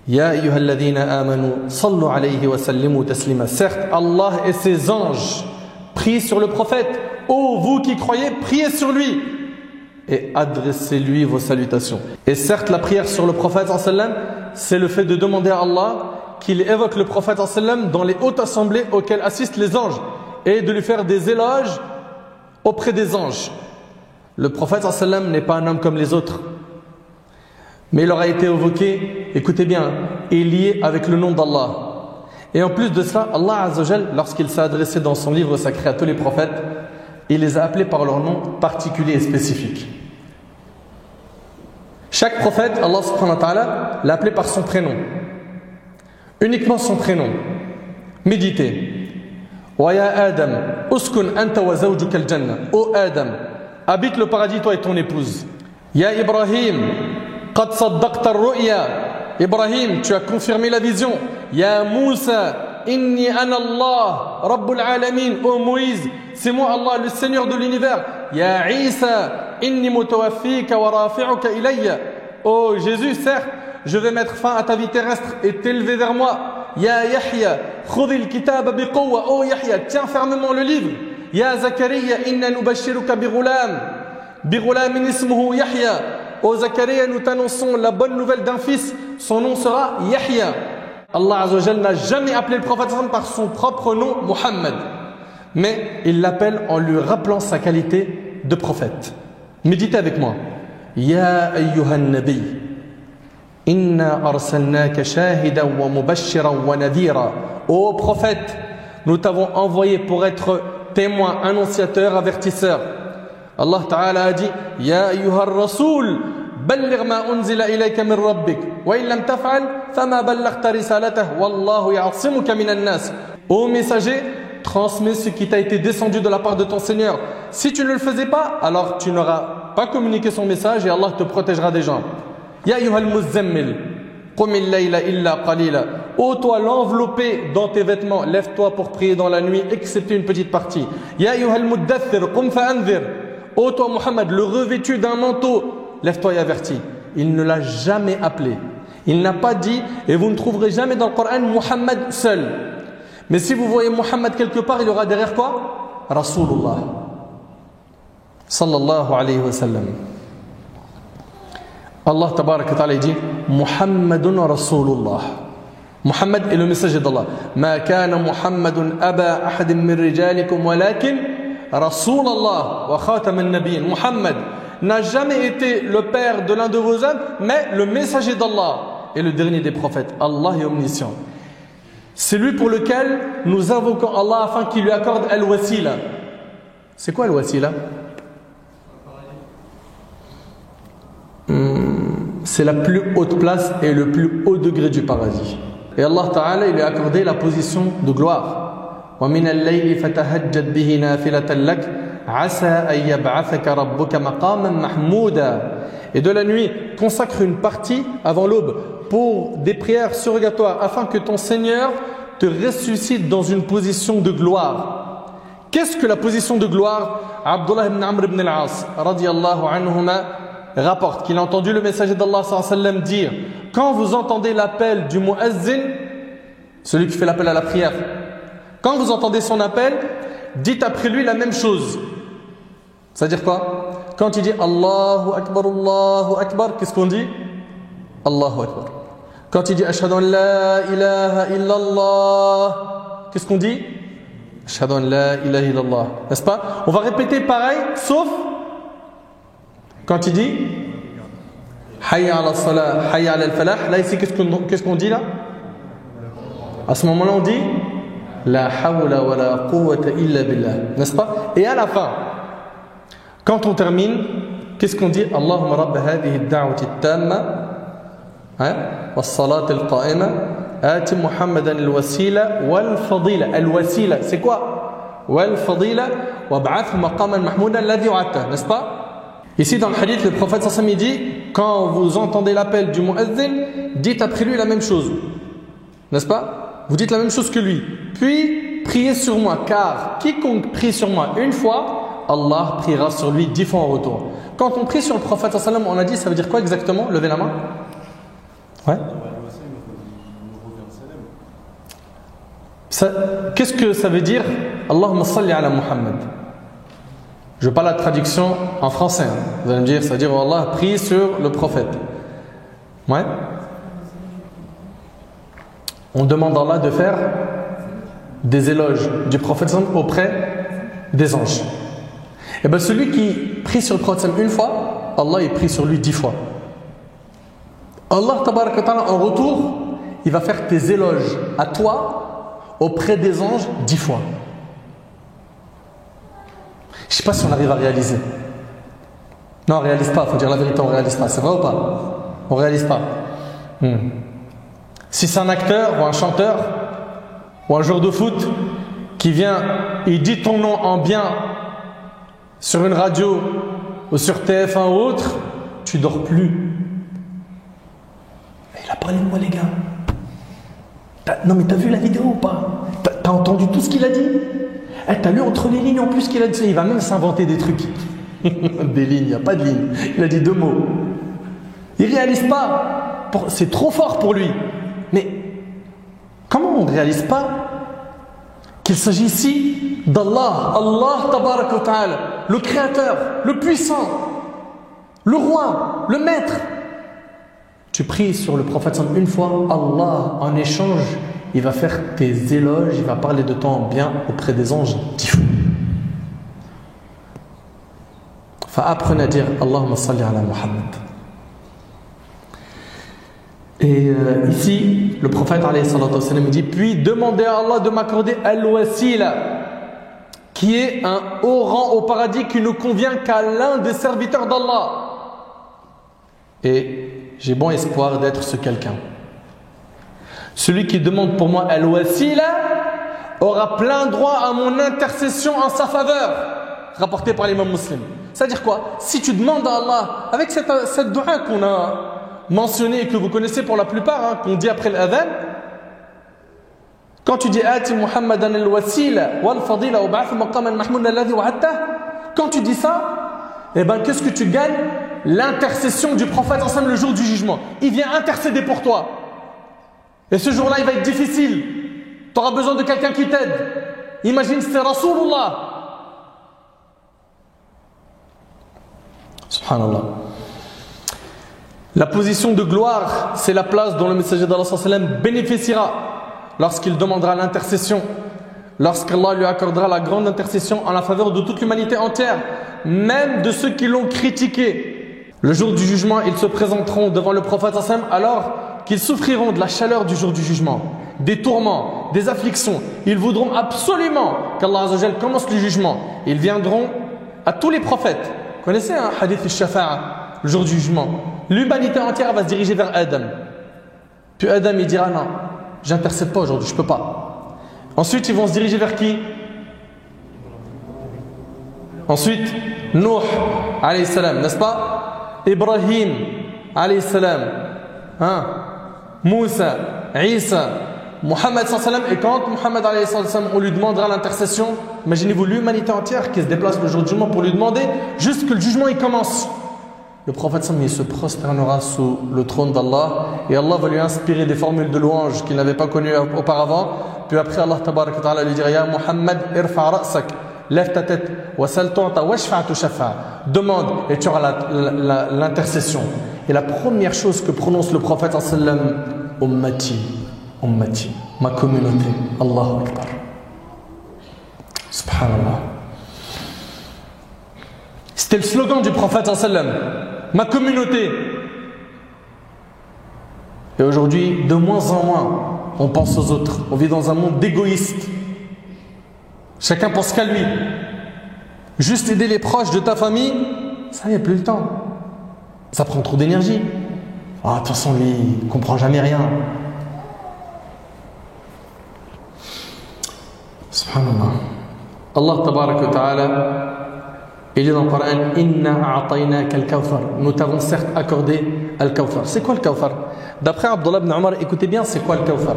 Ya ayyuhalladhina amanu sallu alayhi wa sallimu taslima. Certes, Allah et ses anges prient sur le prophète. Ô vous qui croyez, priez sur lui et adressez-lui vos salutations. Et certes, la prière sur le prophète sallam, c'est le fait de demander à Allah qu'il évoque le prophète sallam dans les hautes assemblées auxquelles assistent les anges et de lui faire des éloges auprès des anges. Le prophète sallam n'est pas un homme comme les autres. Mais il leur a été évoqué, écoutez bien, est lié avec le nom d'Allah. Et en plus de cela, Allah Azza wa Jal, lorsqu'il s'est adressé dans son livre sacré à tous les prophètes, il les a appelés par leur nom particulier et spécifique. Chaque prophète, Allah subhanahu wa ta'ala, l'a appelé par son prénom. Uniquement son prénom. Méditez. Wa ya Adam, uskun anta wa zawjuka al-jannah. Ô Adam, habite le paradis toi et ton épouse. Ya Ibrahim, qad saddaqta ar-ru'ya. Ibrahim, tu as confirmé la vision. Ya Moussa, inni ana Allah, Rabbul alamin. Ô Moïse, c'est moi Allah, le Seigneur de l'univers. Ya Isa, inni mutawaffika wa rafi'uka ilayya. Ô Jésus, certes, je vais mettre fin à ta vie terrestre et t'élever vers moi. Ya Yahya, khudhil kitaba biqawwa. Ô Yahya, tiens fermement le livre. Ya Zakaria, inna nubashiruka bighulamin ismuhu Yahya. Ô Zakaria, nous t'annonçons la bonne nouvelle d'un fils. Son nom sera Yahya. Allah Azza wa Jal n'a jamais appelé le prophète par son propre nom, Muhammad. Mais il l'appelle en lui rappelant sa qualité de prophète. Méditez avec moi. Ya ayyuhan nabi, inna arsalnaka shahidan wa mubashiran wa nadhira. Ô prophète, nous t'avons envoyé pour être témoin, annonciateur, avertisseur. Allah Ta'ala a dit Ya ayyuhar rasoul, balligh ma unzila ilayka min rabbik, wa in lam taf'al fama ballaghta risalatah, wallahu ya'simuka minan nas. Ô messager, transmets ce qui t'a été descendu de la part de ton Seigneur. Si tu ne le faisais pas, alors tu n'auras pas communiqué son message et Allah te protégera des gens. Ya ayyuhal muzammil, qumil layla illa qalila. Ô toi l'enveloppé dans tes vêtements, lève-toi pour prier dans la nuit, excepté une petite partie. Ya ayyuhal muddaththir, qum fa'anzir. Ô toi Muhammad, le revêtu d'un manteau, lève-toi et avertis. Il ne l'a jamais appelé. Il n'a pas dit, et vous ne trouverez jamais dans le Coran Muhammad seul. Mais si vous voyez Muhammad quelque part, il y aura derrière quoi? Rasulullah. Sallallahu alayhi wa sallam. Allah tabaraka wa ta'ala dit Muhammadun Rasulullah. Muhammad est le messager d'Allah. Ma kana Muhammadun aba ahadin min rijalikum walakin Rasulallah wa khatam al-nabiyyin. Muhammad n'a jamais été le père de l'un de vos hommes, mais le messager d'Allah et le dernier des prophètes. Allah est omniscient. C'est lui pour lequel nous invoquons Allah afin qu'il lui accorde al-wasila. C'est quoi al-wasila? C'est la plus haute place et le plus haut degré du paradis. Et Allah Ta'ala il lui a accordé la position de gloire. وَمِنَ اللَّيْلِ فَتَهَجَّدْ بِهِ نَافِلَةً لَكَ عَسَىٰ أَن يَبْعَثَكَ رَبُّكَ مَقَامًا مَحْمُودًا. Et de la nuit, consacre une partie avant l'aube pour des prières surrogatoires afin que ton Seigneur te ressuscite dans une position de gloire. Qu'est-ce que la position de gloire? Abdullah ibn Amr ibn al-As radiyallahu anhuma rapporte qu'il a entendu le messager d'Allah sallallahu alayhi wa sallam dire quand vous entendez l'appel du muazzin, celui qui fait l'appel à la prière, quand vous entendez son appel, dites après lui la même chose. C'est-à-dire quoi? Quand il dit Allahu Akbar, qu'est-ce qu'on dit? Allahu Akbar. Quand il dit Ashhadu an la ilaha illallah, qu'est-ce qu'on dit? Ashhadu an la ilaha illallah. N'est-ce pas? On va répéter pareil, sauf quand il dit Hayya ala salah, Hayya ala al-falah. Là ici, qu'est-ce qu'on dit là? À ce moment-là, on dit La hawla wa la quwwata illa billah. N'est-ce pas? Et à la fin, quand on termine, qu'est-ce qu'on dit? Allahumma rabb hadhihi ad-da'wati at-tamma was-salati al-qa'ima ati Muhammadan al-wasila wal-fadila. Al-wasila, c'est quoi? Wal-fadila wab'ath maqaman mahmoudan alladhi wa'adta. N'est-ce pas? Ici dans le hadith, le prophète sallallahu alayhi wa sallam dit quand vous entendez l'appel du muazzin, dites après lui la même chose. N'est-ce pas? Vous dites la même chose que lui. Puis priez sur moi, car quiconque prie sur moi une fois, Allah priera sur lui 10 fois en retour. Quand on prie sur le prophète sallallahu alayhi wa sallam, on a dit ça veut dire quoi exactement? Levez la main. Ouais. Qu'est-ce que ça veut dire? Allahumma salli ala Muhammad. Je parle la traduction en français. Vous allez me dire, ça veut dire Allah prie sur le prophète. Ouais. On demande à Allah de faire des éloges du prophète auprès des anges. Et bien celui qui prie sur le prophète une fois, Allah il prie sur lui 10 fois. Allah tabarak wa ta'ala, en retour, il va faire tes éloges à toi auprès des anges 10 fois. Je ne sais pas si on arrive à réaliser. Non, on ne réalise pas, il faut dire la vérité, on ne réalise pas. C'est vrai ou pas? On ne réalise pas. Si c'est un acteur ou un chanteur ou un joueur de foot qui vient, il dit ton nom en bien sur une radio ou sur TF1 ou autre, tu dors plus. Il a parlé de moi, les gars. Non mais t'as vu la vidéo ou pas? T'as entendu tout ce qu'il a dit? T'as lu entre les lignes en plus qu'il a dit? Il va même s'inventer des trucs. Des lignes, il n'y a pas de lignes. Il a dit 2 mots. Il ne réalise pas. C'est trop fort pour lui. Mais comment on ne réalise pas qu'il s'agit ici d'Allah, Allah tabarak wa ta'ala, le créateur, le puissant, le roi, le maître. Tu pries sur le prophète une fois, Allah en échange, il va faire tes éloges, il va parler de toi en bien auprès des anges 10 fois. Apprenez à dire Allahumma salli ala Muhammad. Et ici, le prophète alayhi salatu wa sallam dit: puis demandez à Allah de m'accorder al-wasila, qui est un haut rang au paradis qui ne convient qu'à l'un des serviteurs d'Allah. Et j'ai bon espoir d'être ce quelqu'un. Celui qui demande pour moi al-wasila aura plein droit à mon intercession en sa faveur, rapporté par l'imam Muslim. C'est-à-dire quoi? Si tu demandes à Allah, avec cette dua qu'on a mentionnée et que vous connaissez pour la plupart, qu'on dit après l'adhan, quand tu dis Ati Muhammadan al-wasila wal fadila wa ba'ath maqaman mahmoud alladhi wa'adta, quand tu dis ça, eh ben qu'est-ce que tu gagnes? L'intercession du prophète ensemble le jour du jugement. Il vient intercéder pour toi. Et ce jour-là, il va être difficile. Tu auras besoin de quelqu'un qui t'aide. Imagine, c'est Rasulullah. Subhanallah. La position de gloire, c'est la place dont le messager d'Allah sallam bénéficiera lorsqu'il demandera l'intercession, lorsqu'Allah lui accordera la grande intercession en la faveur de toute l'humanité entière, même de ceux qui l'ont critiqué. Le jour du jugement, ils se présenteront devant le prophète sallam alors qu'ils souffriront de la chaleur du jour du jugement, des tourments, des afflictions. Ils voudront absolument qu'Allah Azza wa Jal commence le jugement. Ils viendront à tous les prophètes. Vous connaissez un hadith al-Shafa'a, le jour du jugement? L'humanité entière va se diriger vers Adam. Puis Adam il dira non, j'intercède pas aujourd'hui, je peux pas. Ensuite ils vont se diriger vers qui? Ensuite Nuh alayhi salam, n'est-ce pas? Ibrahim alayhi salam, Moussa, Isa, Muhammad sallam. Et quand Muhammad alayhi sallam, on lui demandera l'intercession, imaginez-vous l'humanité entière qui se déplace le jour du jugement pour lui demander juste que le jugement il commence. Le prophète sallam il se prosternera sous le trône d'Allah et Allah va lui inspirer des formules de louange qu'il n'avait pas connues auparavant. Puis après Allah tabarak wa ta'ala lui dira: Ya Muhammad irfa' ra'sak, lève ta tête, wasal tu'ta washfa' tushaffa, demande et tu auras l'intercession. Et la première chose que prononce le prophète sallam: Ummati, Ummati, ma communauté. Allahu Akbar. Subhanallah. C'était le slogan du prophète sallam, ma communauté. Et aujourd'hui, de moins en moins, on pense aux autres. On vit dans un monde d'égoïstes. Chacun pense qu'à lui. Juste aider les proches de ta famille, ça n'y a plus le temps. Ça prend trop d'énergie. Ah, de toute façon, lui, il ne comprend jamais rien. Subhanallah. Allah tabarak wa ta'ala, il dit dans le Coran: Inna a'taynaka al-kawthar. Nous t'avons certes accordé al-kawthar. C'est quoi le kawthar? D'après Abdullah ibn Omar, écoutez bien, c'est quoi le kawthar?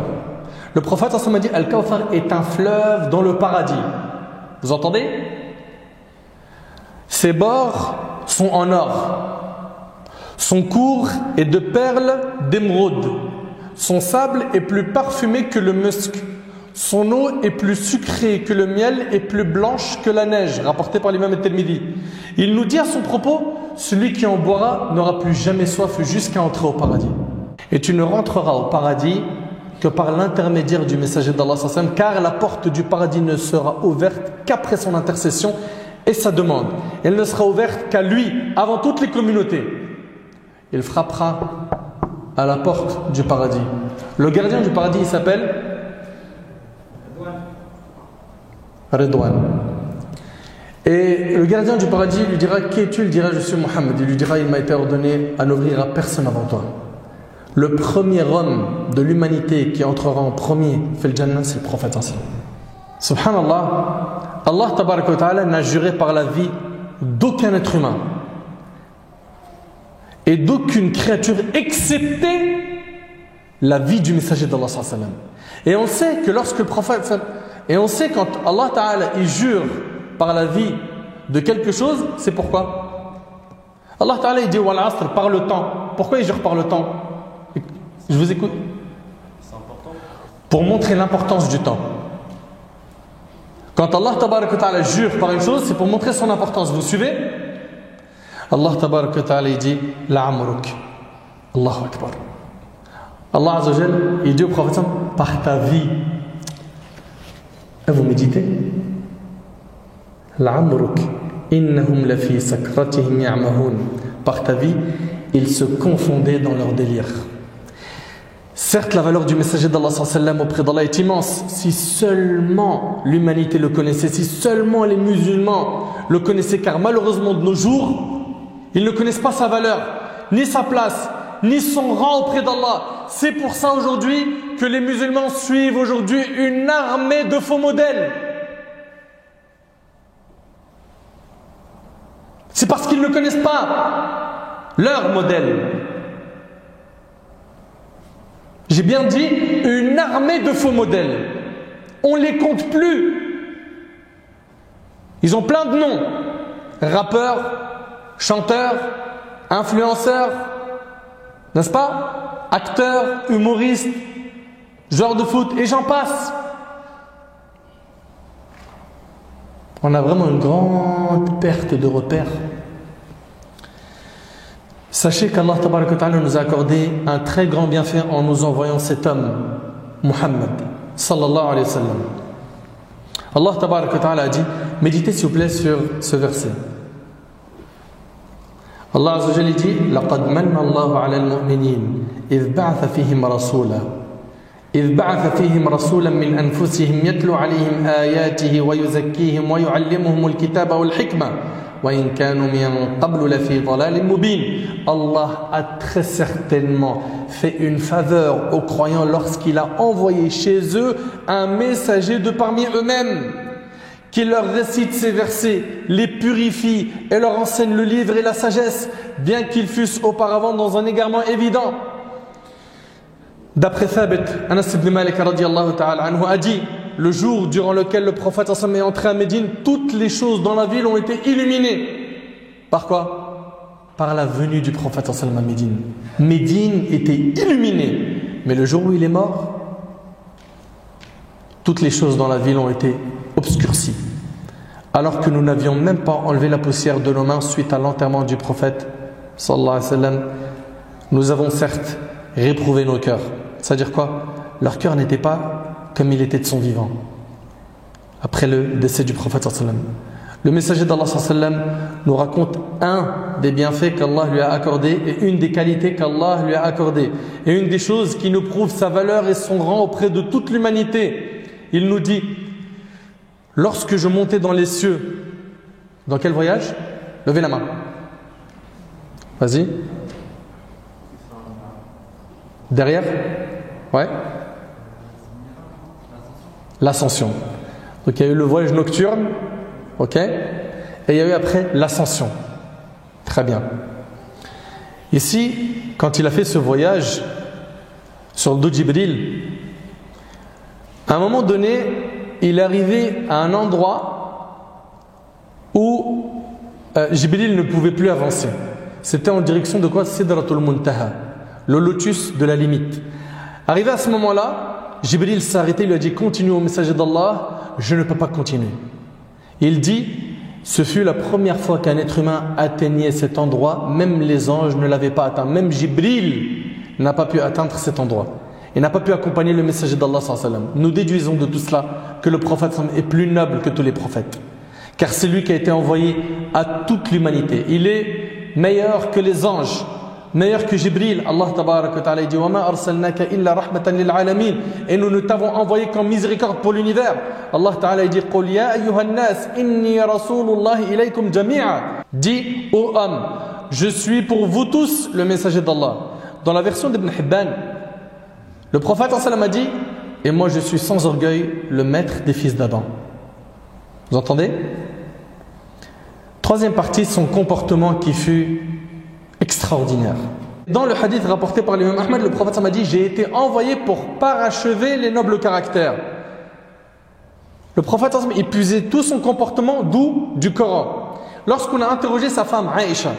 Le prophète a dit: al-kawthar est un fleuve dans le paradis. Vous entendez? Ses bords sont en or. Son cours est de perles d'émeraude. Son sable est plus parfumé que le musc. Son eau est plus sucrée que le miel et plus blanche que la neige, rapporté par l'imam al-Tirmidhi. Il nous dit à son propos: celui qui en boira n'aura plus jamais soif jusqu'à entrer au paradis. Et tu ne rentreras au paradis que par l'intermédiaire du messager d'Allah, car la porte du paradis ne sera ouverte qu'après son intercession et sa demande. Elle ne sera ouverte qu'à lui, avant toutes les communautés. Il frappera à la porte du paradis. Le gardien du paradis, il s'appelle Ridwan. Et le gardien du paradis lui dira: qui es-tu? Il dira: je suis Mohammed. Il lui dira: il m'a été ordonné à n'ouvrir à personne avant toi. Le premier homme de l'humanité qui entrera en premier fait le Jannah, c'est le prophète. Subhanallah, Allah tabaraka wa ta'ala n'a juré par la vie d'aucun être humain et d'aucune créature excepté la vie du messager d'Allah sallallahu alayhi wa sallam. Et on sait que lorsque le prophète, et on sait quand Allah ta'ala il jure par la vie de quelque chose, c'est pourquoi Allah ta'ala il dit wal asr, par le temps. Pourquoi il jure par le temps? Je vous écoute. C'est important. Pour montrer l'importance du temps. Quand Allah tabaraka wa ta'ala jure par une chose, c'est pour montrer son importance. Vous suivez? Allah tabaraka wa ta'ala il dit la'amruk. Allahu akbar. Allah azza wa jalla il dit au prophète par ta vie. Et vous méditez? La'amruk innahum lafi sakratihim ya'mahun. Par ta vie, ils se confondaient dans leur délire. Certes, la valeur du messager d'Allah auprès d'Allah est immense. Si seulement l'humanité le connaissait, si seulement les musulmans le connaissaient, car malheureusement de nos jours, ils ne connaissent pas sa valeur, ni sa place, ni son rang auprès d'Allah. C'est pour ça aujourd'hui que les musulmans suivent aujourd'hui une armée de faux modèles. C'est parce qu'ils ne connaissent pas leur modèle. J'ai bien dit une armée de faux modèles. On ne les compte plus. Ils ont plein de noms. Rappeurs, chanteurs, influenceurs, n'est-ce pas? Acteurs, humoristes, joueurs de foot, et j'en passe. On a vraiment une grande perte de repères. Sachez qu'Allah tabaraka wa ta'ala nous a accordé un très grand bienfait en nous envoyant cet homme, Muhammad, sallallahu alayhi wa sallam. Allah tabaraka wa ta'ala a dit, méditez s'il vous plaît sur ce verset. Allah azza wa jalla dit, لَقَدْ مَنَّ اللَّهُ عَلَى الْمُؤْمِنِينَ إِذْ بَعَثَ فِيهِمْ رَسُولًا إذ بعث فيهم رسولا من أنفسهم يتلو عليهم آياته ويزكيهم ويعلمهم الكتاب والحكمة وإن كانوا من قبل لفي ضلال مبين. Allah a très certainement fait une faveur aux croyants lorsqu'il a envoyé chez eux un messager de parmi eux-mêmes qui leur récite ces versets, les purifie et leur enseigne le livre et la sagesse, bien qu'ils fussent auparavant dans un égarement évident. D'après Thabit, Anas ibn Malik radiyallahu ta'ala anhu a dit, le jour durant lequel le prophète est entré à Médine, toutes les choses dans la ville ont été illuminées. Par quoi? Par la venue du prophète à Médine. Médine était illuminée. Mais le jour où il est mort, toutes les choses dans la ville ont été obscurcies. Alors que nous n'avions même pas enlevé la poussière de nos mains suite à l'enterrement du prophète sallallahu alayhi wa sallam, nous avons certes réprouvé nos cœurs. C'est-à-dire quoi? Leur cœur n'était pas comme il était de son vivant. Après le décès du prophète sallallahu alayhi wa sallam. Le messager d'Allah sallallahu alayhi wa sallam nous raconte un des bienfaits qu'Allah lui a accordés et une des qualités qu'Allah lui a accordées. Et une des choses qui nous prouve sa valeur et son rang auprès de toute l'humanité. Il nous dit, lorsque je montais dans les cieux, dans quel voyage? Levez la main. Vas-y. Derrière? Ouais. L'ascension. Donc il y a eu le voyage nocturne, ok? Et il y a eu après l'ascension. Très bien. Ici, quand il a fait ce voyage sur le dos de Jibril, à un moment donné, il est arrivé à un endroit où Jibril ne pouvait plus avancer. C'était en direction de quoi? Sidratul Muntaha, le lotus de la limite. Arrivé à ce moment-là, Jibril s'est arrêté, il lui a dit, continue au messager d'Allah, je ne peux pas continuer. Il dit, ce fut la première fois qu'un être humain atteignait cet endroit, même les anges ne l'avaient pas atteint, même Jibril n'a pas pu atteindre cet endroit. Il n'a pas pu accompagner le messager d'Allah sallallahu alayhi wa sallam. Nous déduisons de tout cela que le prophète est plus noble que tous les prophètes. Car c'est lui qui a été envoyé à toute l'humanité. Il est meilleur que les anges. meilleur que Jibril. Allah tabarak wa ta'ala dit: وَمَا أَرْسَلْنَاكَ إِلَّا رَحْمَةً لِلْعَالَمِينَ. Et nous ne t'avons envoyé qu'en miséricorde pour l'univers. Allah ta'ala dit: قُلْ يَا أَيُّهَا النَّاسِ إِنِّي رَسُولُ اللَّهِ إِلَيْكُمْ جَمِيعًا. Dis ô hommes, je suis pour vous tous le messager d'Allah. Dans la version d'Ibn Hibban, le prophète sallallahu alayhi wa sallam a dit: et moi je suis sans orgueil le maître des fils d'Adam. Vous entendez? Troisième partie, son comportement qui fut extraordinaire. Dans le hadith rapporté par l'imam Ahmad, le prophète sallallahu alayhi wa sallam a dit: j'ai été envoyé pour parachever les nobles caractères. Le prophète sallallahu alayhi wa sallam épuisait tout son comportement d'où? Du Coran. Lorsqu'on a interrogé sa femme Aïcha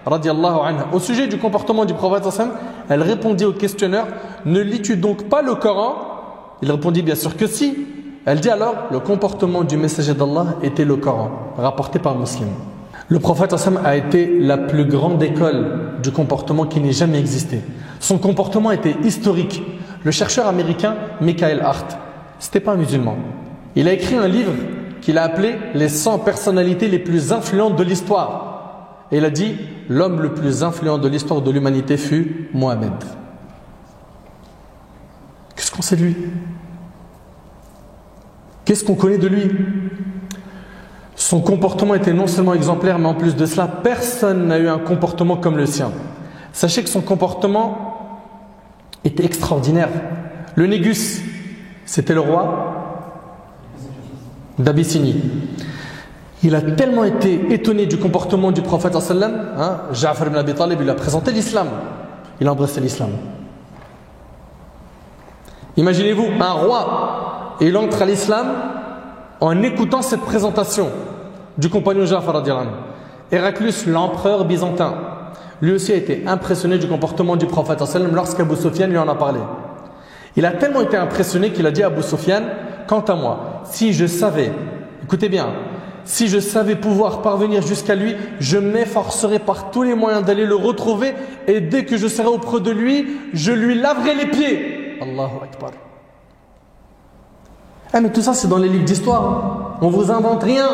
radiallahu anha au sujet du comportement du prophète sallallahu alayhi wa sallam, elle répondit au questionnaire: ne lis-tu donc pas le Coran? Il répondit: bien sûr que si. Elle dit alors: le comportement du messager d'Allah était le Coran, rapporté par Muslim. Le prophète sallallahu alayhi wa sallam a été la plus grande école du comportement qui n'ait jamais existé. Son comportement était historique. Le chercheur américain Michael Hart, c'était pas un musulman. Il a écrit un livre qu'il a appelé les 100 personnalités les plus influentes de l'histoire. Et il a dit: l'homme le plus influent de l'histoire de l'humanité fut Mohammed. Qu'est-ce qu'on sait de lui? Qu'est-ce qu'on connaît de lui? Son comportement était non seulement exemplaire, mais en plus de cela, personne n'a eu un comportement comme le sien. Sachez que son comportement était extraordinaire. Le Négus, c'était le roi d'Abyssinie. Il a tellement été étonné du comportement du prophète sallallahu alayhi wa sallam, Ja'far ibn Abi Talib lui a présenté l'islam. Il a embrassé l'islam. Imaginez-vous, un roi, et il entre à l'islam en écoutant cette présentation du compagnon Ja'far radiallahu anhu. Héraclius, l'empereur byzantin, lui aussi a été impressionné du comportement du prophète sallallahu alayhi wa sallam lorsqu'Abou Sufyan lui en a parlé. Il a tellement été impressionné qu'il a dit à Abou Sufyan: quant à moi, si je savais, écoutez bien, si je savais pouvoir parvenir jusqu'à lui, je m'efforcerais par tous les moyens d'aller le retrouver, et dès que je serai auprès de lui, je lui laverai les pieds. Allahu Akbar. Mais tout ça c'est dans les livres d'histoire, on vous invente rien.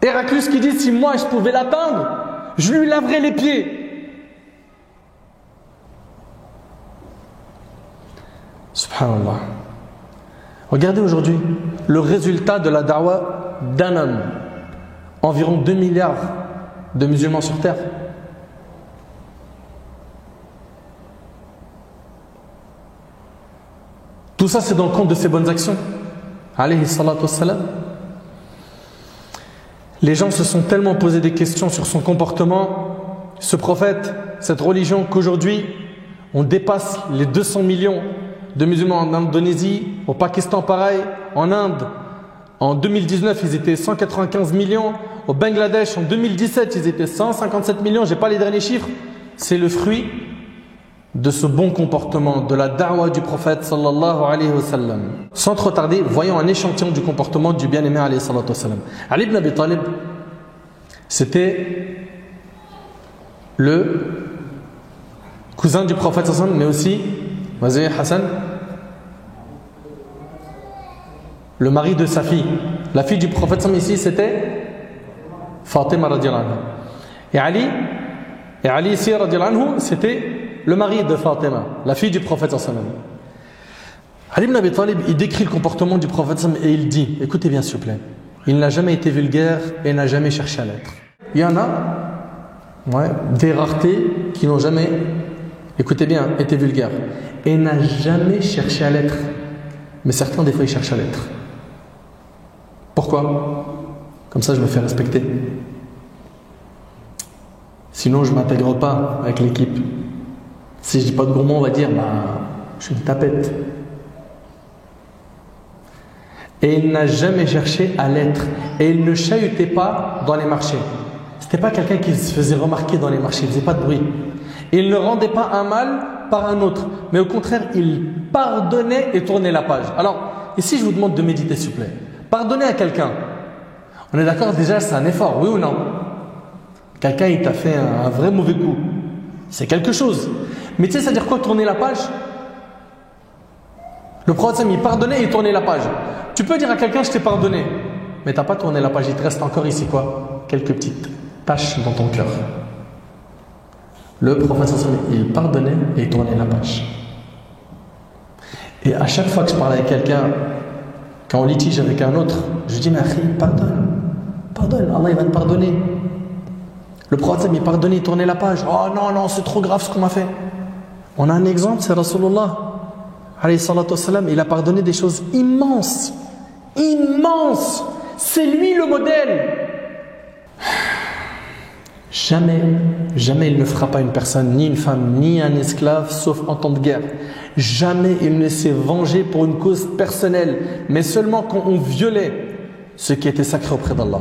Héraclius qui dit: si moi je pouvais l'atteindre, je lui laverais les pieds. Subhanallah. Regardez aujourd'hui le résultat de la da'wa d'un homme. Environ 2 milliards de musulmans sur terre. Tout ça c'est dans le compte de ses bonnes actions. Alayhi salatu wassalam. Les gens se sont tellement posé des questions sur son comportement, ce prophète, cette religion, qu'aujourd'hui on dépasse les 200 millions de musulmans en Indonésie, au Pakistan pareil, en Inde. En 2019, ils étaient 195 millions. Au Bangladesh, en 2017, ils étaient 157 millions. Je n'ai pas les derniers chiffres. C'est le fruit de ce bon comportement, de la da'wa du prophète sallallahu alayhi wa sallam. Sans trop tarder, voyons un échantillon du comportement du bien-aimé alayhi salatu wa sallam. Ali ibn Abi Talib, c'était le cousin du prophète sallallahu alayhi wa sallam, mais aussi vas-y Hassan, le mari de sa fille. La fille du prophète sallallahu alayhi wa sallam ici c'était Fatima radiallahu anha. Et Ali ici radiallahu anhu c'était le mari de Fatima, la fille du prophète sallallahu alayhi wa sallam. Ali ibn Abi Talib, il décrit le comportement du prophète sallallahu alayhi wa sallam et il dit, écoutez bien s'il vous plaît, il n'a jamais été vulgaire et n'a jamais cherché à l'être. Il y en a des raretés qui n'ont jamais, écoutez bien, été vulgaires et n'a jamais cherché à l'être. Mais certains des fois ils cherchent à l'être. Pourquoi? Comme ça je me fais respecter. Sinon je ne m'intègre pas avec l'équipe. Si je dis pas de gros mots, on va dire je suis une tapette. Et il n'a jamais cherché à l'être. Et il ne chahutait pas dans les marchés. C'était pas quelqu'un qui se faisait remarquer dans les marchés, il ne faisait pas de bruit. Il ne rendait pas un mal par un autre, mais au contraire, il pardonnait et tournait la page. Alors, ici je vous demande de méditer s'il vous plaît. Pardonner à quelqu'un, on est d'accord déjà, c'est un effort, oui ou non? Quelqu'un il t'a fait un vrai mauvais coup, c'est quelque chose. Mais tu sais, ça veut dire quoi tourner la page? Le prophète il pardonnait et il tournait la page. Tu peux dire à quelqu'un je t'ai pardonné, mais tu n'as pas tourné la page, il te reste encore ici quoi? Quelques petites taches dans ton cœur. Le prophète sallallahu alayhi wa sallam, il pardonnait et il tournait la page. Et à chaque fois que je parlais avec quelqu'un, quand on litige avec un autre, je dis, mais akhi, pardonne, Allah il va te pardonner. Le prophète il pardonnait, il tournait la page. Oh non, c'est trop grave ce qu'on m'a fait. On a un exemple, c'est Rasulullah alayhi salatu wassalam, il a pardonné des choses immenses. C'est lui le modèle. Jamais il ne frappa une personne, ni une femme, ni un esclave, sauf en temps de guerre. Jamais il ne s'est vengé pour une cause personnelle, mais seulement quand on violait ce qui était sacré auprès d'Allah.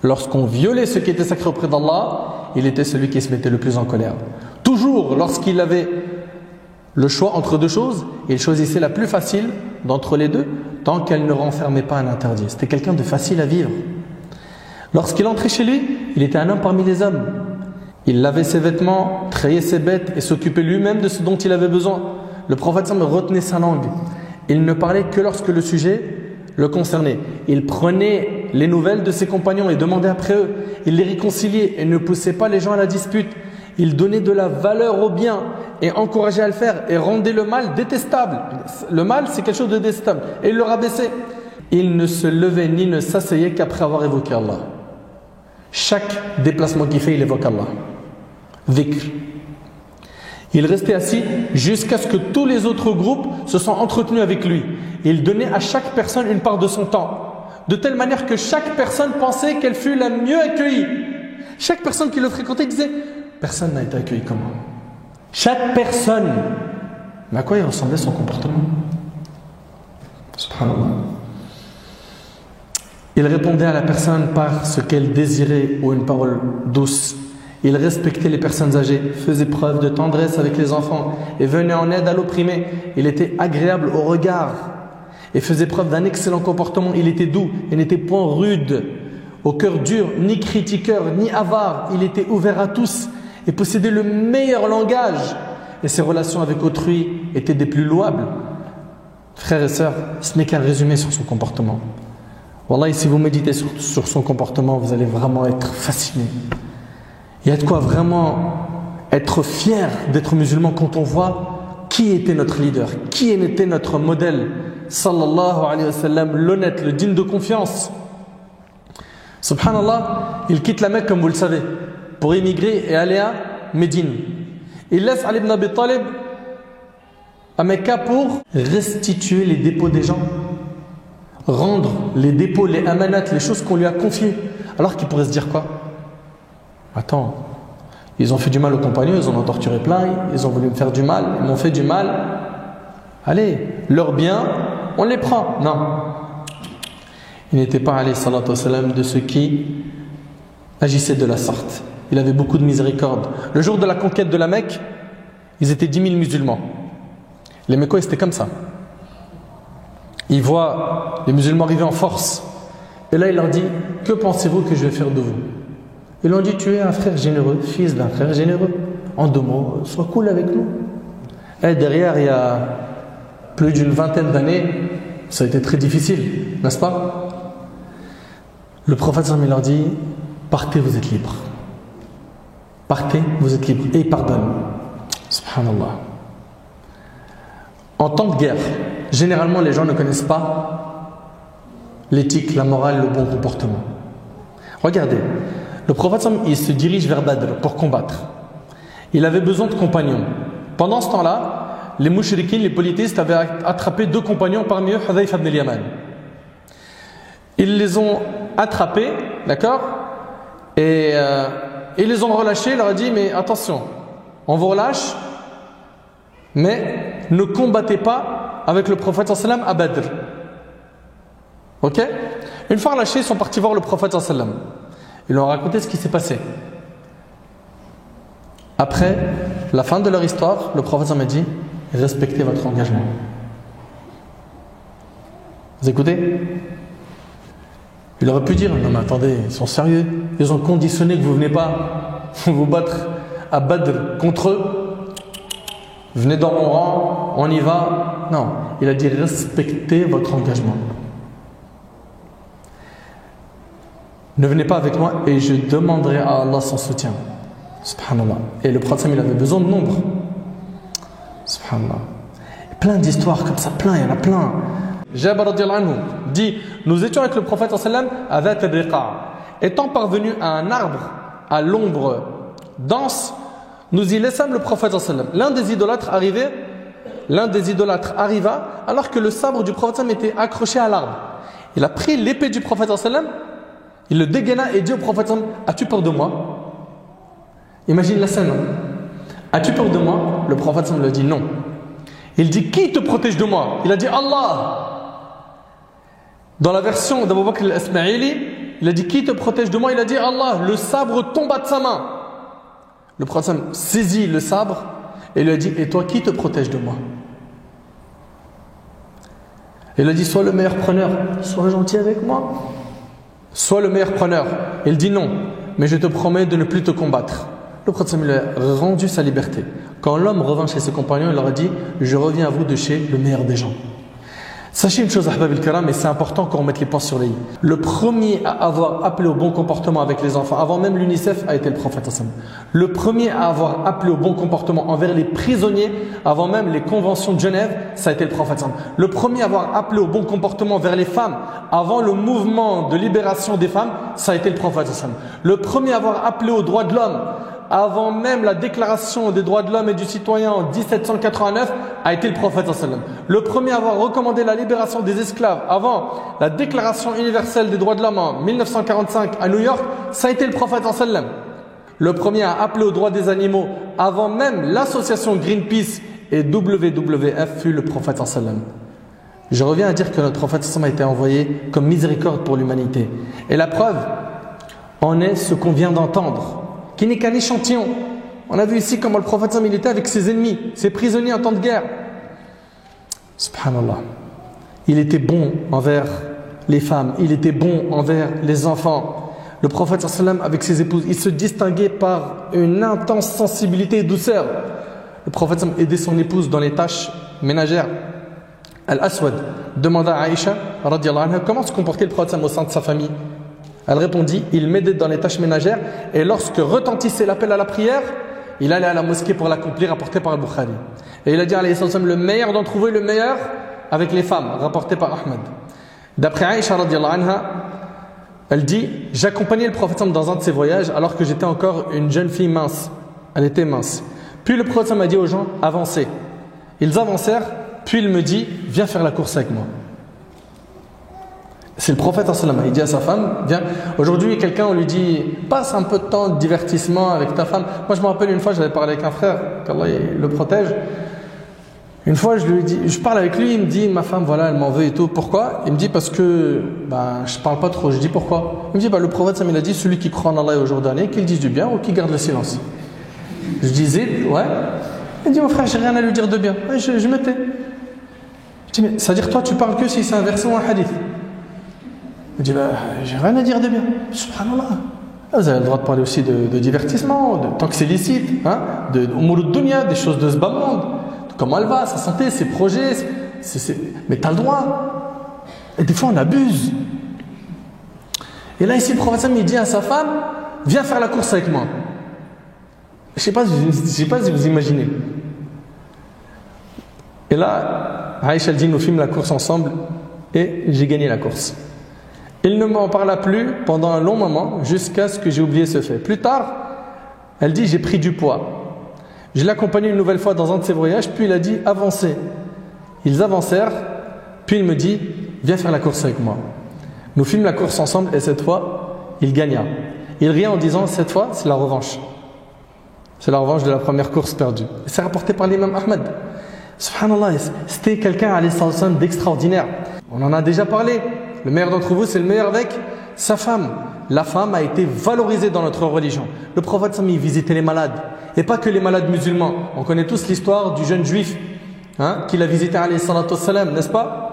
Lorsqu'on violait ce qui était sacré auprès d'Allah, il était celui qui se mettait le plus en colère. Toujours, lorsqu'il avait le choix entre deux choses, il choisissait la plus facile d'entre les deux, tant qu'elle ne renfermait pas un interdit. C'était quelqu'un de facile à vivre. Lorsqu'il entrait chez lui, il était un homme parmi les hommes. Il lavait ses vêtements, trayait ses bêtes et s'occupait lui-même de ce dont il avait besoin. Le prophète retenait sa langue. Il ne parlait que lorsque le sujet le concernait. Il prenait les nouvelles de ses compagnons et demandait après eux. Il les réconciliait et ne poussait pas les gens à la dispute. Il donnait de la valeur au bien et encourageait à le faire et rendait le mal détestable. Le mal, c'est quelque chose de détestable. Et il le rabaissait. Il ne se levait ni ne s'asseyait qu'après avoir évoqué Allah. Chaque déplacement qu'il fait, il évoque Allah. Dhikr. Il restait assis jusqu'à ce que tous les autres groupes se soient entretenus avec lui. Il donnait à chaque personne une part de son temps, de telle manière que chaque personne pensait qu'elle fut la mieux accueillie. Chaque personne qui le fréquentait disait « Personne n'a été accueilli comme moi. » Chaque personne. Mais à quoi il ressemblait son comportement? Subhanallah. Il répondait à la personne par ce qu'elle désirait ou une parole douce. Il respectait les personnes âgées, faisait preuve de tendresse avec les enfants et venait en aide à l'opprimé. Il était agréable au regard et faisait preuve d'un excellent comportement. Il était doux et n'était point rude, au cœur dur, ni critiqueur, ni avare. Il était ouvert à tous et possédait le meilleur langage. Et ses relations avec autrui étaient des plus louables. Frères et sœurs, ce n'est qu'un résumé sur son comportement. Wallahi, si vous méditez sur son comportement, vous allez vraiment être fasciné. Il y a de quoi vraiment être fier d'être musulman quand on voit qui était notre leader, qui était notre modèle, sallallahu alayhi wa sallam, l'honnête, le digne de confiance. Subhanallah, il quitte la Mecque comme vous le savez, pour émigrer et aller à Médine. Il laisse Ali ibn Abi Talib à Mecca pour restituer les dépôts des gens, rendre les dépôts, les amanats, les choses qu'on lui a confiées. Alors qu'il pourrait se dire quoi? Attends, ils ont fait du mal aux compagnons, ils en ont torturé plein, ils ont voulu me faire du mal, ils m'ont fait du mal. Allez, leurs biens, on les prend. Non. Il n'était pas, alayhi salatu wassalam, de ceux qui agissaient de la sorte. Il avait beaucoup de miséricorde. Le jour de la conquête de la Mecque, ils étaient 10 000 musulmans. Les Mecquois, c'était comme ça. Ils voient les musulmans arriver en force. Et là, il leur dit, que pensez-vous que je vais faire de vous? Ils lui ont dit, tu es un frère généreux, fils d'un frère généreux. En 2 mots, sois cool avec nous. Et derrière, il y a plus d'une vingtaine d'années, ça a été très difficile, n'est-ce pas? Le prophète il leur dit, partez, vous êtes libres. Partez, vous êtes libres. Et il pardonne. Subhanallah. En temps de guerre, généralement, les gens ne connaissent pas l'éthique, la morale, le bon comportement. Regardez. Le prophète, il se dirige vers Badr pour combattre. Il avait besoin de compagnons. Pendant ce temps-là, les mouchriquins, les polythéistes avaient attrapé 2 compagnons, parmi eux Hudhayfa ibn al-Yaman. Ils les ont attrapés, d'accord? Et ils les ont relâchés. Il leur a dit, mais attention, on vous relâche, mais ne combattez pas avec le prophète sallam à Badr. Ok? Une fois relâchés, ils sont partis voir le prophète sallam. Ils lui ont raconté ce qui s'est passé. Après la fin de leur histoire, le prophète m'a dit, respectez votre engagement. Vous écoutez? Il aurait pu dire, non mais attendez, ils sont sérieux. Ils ont conditionné que vous ne venez pas vous battre à Badr contre eux. Venez dans mon rang, on y va. Non, il a dit, respectez votre engagement. Ne venez pas avec moi et je demanderai à Allah son soutien. Subhanallah. Et le prophète il avait besoin de nombre. Subhanallah. Plein d'histoires comme ça, plein, il y en a plein. Jabir radiyallahu anhu dit, nous étions avec le prophète sallam à Dhat al-Riqa'. Étant parvenus à un arbre à l'ombre dense, nous y laissâmes le prophète sallam. L'un des idolâtres arriva alors que le sabre du prophète sallam était accroché à l'arbre. Il a pris l'épée du prophète sallam, il le dégaina et dit au prophète sallam, as-tu peur de moi? Imagine la scène. As-tu peur de moi? Le prophète sallam lui a dit non. Il dit, qui te protège de moi? Il a dit Allah. Dans la version d'Abu Bakr al-Ismaili, il a dit, qui te protège de moi? Il a dit Allah. Le sabre tomba de sa main. Le prophète saisit le sabre et lui a dit, et toi, qui te protège de moi? Il a dit, sois le meilleur preneur, sois gentil avec moi. Sois le meilleur preneur. Il dit non, mais je te promets de ne plus te combattre. Le prophète lui a rendu sa liberté. Quand l'homme revint chez ses compagnons, il leur a dit, je reviens à vous de chez le meilleur des gens. Sachez une chose, ahbab al-kiram, et c'est important qu'on mette les points sur les i. Le premier à avoir appelé au bon comportement avec les enfants, avant même l'UNICEF, a été le prophète. Le premier à avoir appelé au bon comportement envers les prisonniers, avant même les conventions de Genève, ça a été le prophète. Le premier à avoir appelé au bon comportement vers les femmes, avant le mouvement de libération des femmes, ça a été le prophète. Le premier à avoir appelé aux droits de l'homme, avant même la déclaration des droits de l'homme et du citoyen en 1789, a été le prophète. Le premier à avoir recommandé la libération des esclaves avant la déclaration universelle des droits de l'homme en 1945 à New York, ça a été le prophète. Le premier à appeler aux droits des animaux avant même l'association Greenpeace et WWF fut le prophète. Je reviens à dire que notre prophète a été envoyé comme miséricorde pour l'humanité. Et la preuve en est ce qu'on vient d'entendre, qui n'est qu'un échantillon. On a vu ici comment le prophète il était avec ses ennemis, ses prisonniers en temps de guerre. Subhanallah. Il était bon envers les femmes, il était bon envers les enfants. Le prophète avec ses épouses, il se distinguait par une intense sensibilité et douceur. Le prophète aidait son épouse dans les tâches ménagères. Al-Aswad demanda à Aïcha radiyallahu anha, comment se comportait le prophète au sein de sa famille. Elle répondit, il m'aidait dans les tâches ménagères et lorsque retentissait l'appel à la prière, il allait à la mosquée pour l'accomplir, rapporté par Al-Bukhari. Et il a dit, le meilleur d'entre vous est le meilleur avec les femmes, rapporté par Ahmed. D'après Aïcha radiyallahu anha, elle dit, j'accompagnais le prophète dans un de ses voyages alors que j'étais encore une jeune fille mince. Elle était mince. Puis le prophète m'a dit aux gens, avancez. Ils avancèrent, puis il me dit, viens faire la course avec moi. C'est le prophète, il dit à sa femme, viens, aujourd'hui quelqu'un on lui dit, passe un peu de temps de divertissement avec ta femme. Moi je me rappelle une fois, j'avais parlé avec un frère, qu'Allah le protège. Une fois je lui ai dit, je parle avec lui, il me dit, ma femme voilà, elle m'en veut et tout. Pourquoi? Il me dit, parce que je parle pas trop. Je dis, pourquoi? Il me dit, le prophète il a dit, celui qui croit en Allah et au jour dernier, qu'il dise du bien ou qu'il garde le silence. Je disais, ouais. Il me dit, mon frère, j'ai rien à lui dire de bien. Ouais, je me tais. Je dis, mais ça veut dire toi tu parles que si c'est un verset ou un hadith? Il dit, j'ai rien à dire de bien. Subhanallah. Vous avez le droit de parler aussi de divertissement, tant que c'est licite, de umur dunya, des choses de ce bas monde, de comment elle va, sa santé, ses projets. Mais tu as le droit. Et des fois, on abuse. Et là, ici, le prophète il dit à sa femme, viens faire la course avec moi. Je ne sais pas si vous imaginez. Et là, Aïcha dit, nous filmons la course ensemble et j'ai gagné la course. Il ne m'en parla plus pendant un long moment jusqu'à ce que j'ai oublié ce fait. Plus tard, elle dit, j'ai pris du poids. Je l'ai accompagné une nouvelle fois dans un de ses voyages, puis il a dit, avancez. Ils avancèrent, puis il me dit, viens faire la course avec moi. Nous fîmes la course ensemble et cette fois, il gagna. Il rit en disant, cette fois, c'est la revanche. C'est la revanche de la première course perdue. C'est rapporté par l'imam Ahmed. Subhanallah, c'était quelqu'un d'extraordinaire. On en a déjà parlé. Le meilleur d'entre vous, c'est le meilleur avec sa femme. La femme a été valorisée dans notre religion. Le prophète il visitait les malades. Et pas que les malades musulmans. On connaît tous l'histoire du jeune juif qu'il a visité, n'est-ce pas?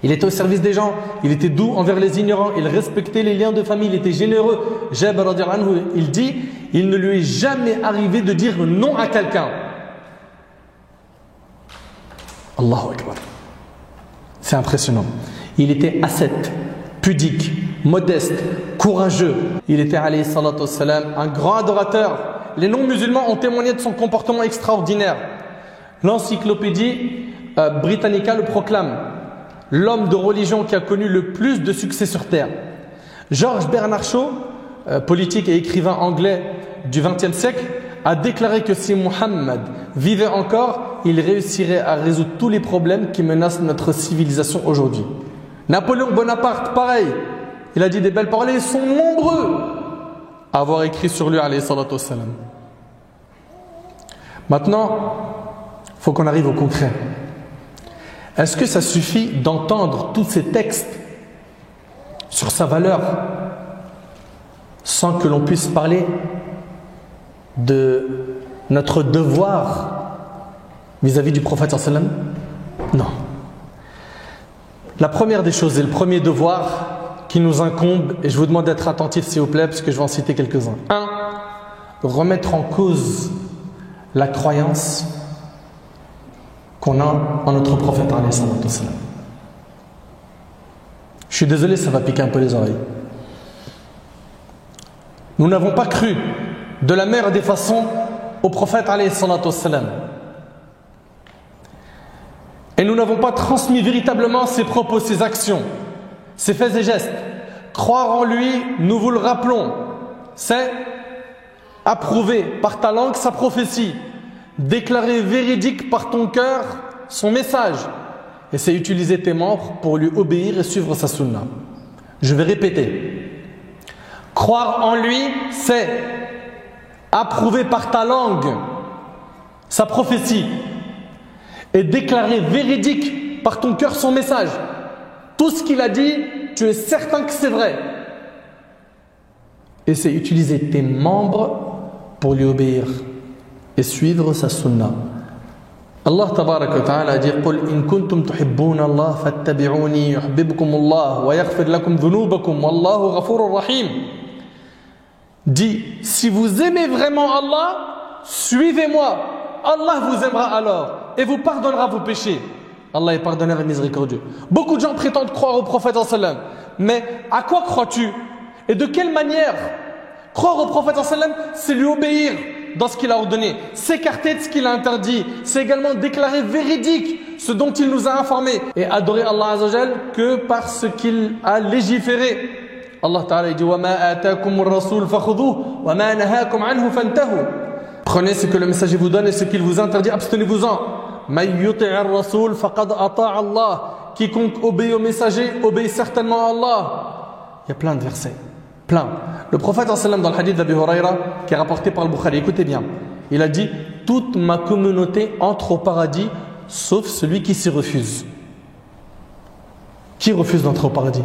Il était au service des gens. Il était doux envers les ignorants. Il respectait les liens de famille. Il était généreux. Jabir radiyallahu anhu, il dit, il ne lui est jamais arrivé de dire non à quelqu'un. Allahu Akbar. C'est impressionnant. Il était ascète, pudique, modeste, courageux. Il était, alayhi salatu wassalam, un grand adorateur. Les non-musulmans ont témoigné de son comportement extraordinaire. L'encyclopédie Britannica le proclame. L'homme de religion qui a connu le plus de succès sur terre. George Bernard Shaw, politique et écrivain anglais du XXe siècle, a déclaré que si Muhammad vivait encore, il réussirait à résoudre tous les problèmes qui menacent notre civilisation aujourd'hui. Napoléon Bonaparte, pareil, il a dit des belles paroles et ils sont nombreux à avoir écrit sur lui, alayhi salatu wassalam. Maintenant, il faut qu'on arrive au concret. Est-ce que ça suffit d'entendre tous ces textes sur sa valeur sans que l'on puisse parler de notre devoir vis-à-vis du prophète sallam? Non. La première des choses et le premier devoir qui nous incombe, et je vous demande d'être attentif s'il vous plaît parce que je vais en citer quelques-uns. 1. Remettre en cause la croyance qu'on a en notre prophète alayhi salatu wassalam. Je suis désolé, ça va piquer un peu les oreilles. Nous n'avons pas cru de la meilleure des façons au prophète alayhi salatu wassalam. Et nous n'avons pas transmis véritablement ses propos, ses actions, ses faits et gestes. Croire en lui, nous vous le rappelons, c'est approuver par ta langue sa prophétie, déclarer véridique par ton cœur son message, et c'est utiliser tes membres pour lui obéir et suivre sa sunna. Je vais répéter. Croire en lui, c'est approuver par ta langue sa prophétie et déclarer véridique par ton cœur son message. Tout ce qu'il a dit, tu es certain que c'est vrai. Et c'est utiliser tes membres pour lui obéir et suivre sa sunna. Allah tabaraka wa ta'ala dit قل إن كنتم تحبون الله فاتبعوني يحببكم الله ويغفر لكم ذنوبكم والله غفور رحيم. Dit, si vous aimez vraiment Allah, suivez-moi. Allah vous aimera alors et vous pardonnera vos péchés. Allah est pardonneur et miséricordieux. Beaucoup de gens prétendent croire au prophète sallam. Mais à quoi crois-tu? Et de quelle manière? Croire au prophète sallam, c'est lui obéir dans ce qu'il a ordonné, s'écarter de ce qu'il a interdit, c'est également déclarer véridique ce dont il nous a informés et adorer Allah Azza wa Jal que par ce qu'il a légiféré. Allah Ta'ala dit وَمَا آتَاكُمُ الرَّسُولُ فَخُذُوهُ وَمَا نَهَاكُمْ عَنْهُ فَانْتَهُوا. Prenez ce que le messager vous donne et ce qu'il vous interdit, abstenez-vous-en. مَن يُطِعِ الرَّسُولُ فَقَدْ أَطَاعَ اللَّهَ. Quiconque obéit au messager obéit certainement à Allah. Il y a plein de versets. Plein. Le prophète dans le hadith d'Abi Huraira qui est rapporté par le Bukhari, écoutez bien, il a dit toute ma communauté entre au paradis sauf celui qui s'y refuse. Qui refuse d'entrer au paradis?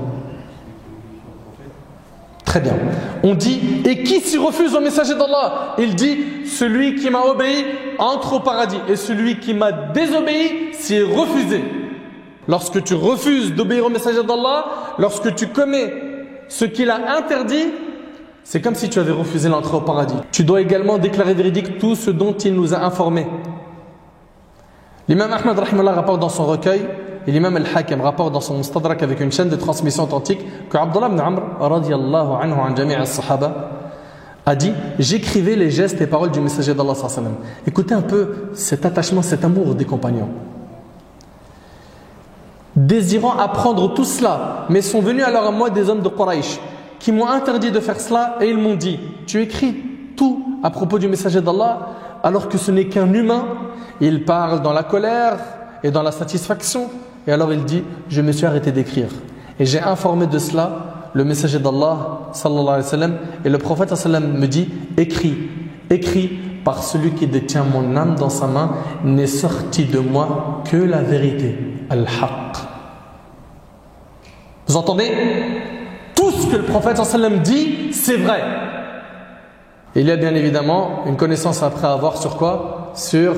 Très bien. On dit et qui s'y refuse au messager d'Allah? Il dit celui qui m'a obéi entre au paradis et celui qui m'a désobéi s'y est refusé. Lorsque tu refuses d'obéir au messager d'Allah, lorsque tu commets ce qu'il a interdit, c'est comme si tu avais refusé l'entrée au paradis. Tu dois également déclarer véridique tout ce dont il nous a informés. L'imam Ahmad rahimahullah rapporte dans son recueil, et l'imam al-Hakim rapporte dans son Mustadrak avec une chaîne de transmission authentique, que Abdullah ibn Amr radiyallahu anhu an jami' as-sahaba a dit « J'écrivais les gestes et paroles du messager d'Allah sallallahu alayhi wa sallam. » Écoutez un peu cet attachement, cet amour des compagnons. Désirant apprendre tout cela, mais sont venus alors à moi des hommes de Quraysh qui m'ont interdit de faire cela et ils m'ont dit tu écris tout à propos du messager d'Allah alors que ce n'est qu'un humain. Il parle dans la colère et dans la satisfaction et alors il dit je me suis arrêté d'écrire et j'ai informé de cela le messager d'Allah sallallahu alayhi wa sallam et le prophète sallallahu alayhi wa sallam me dit écris par celui qui détient mon âme dans sa main n'est sorti de moi que la vérité al-haq. Vous entendez? Tout ce que le prophète sallam dit, c'est vrai. Il y a bien évidemment une connaissance après à avoir sur quoi? Sur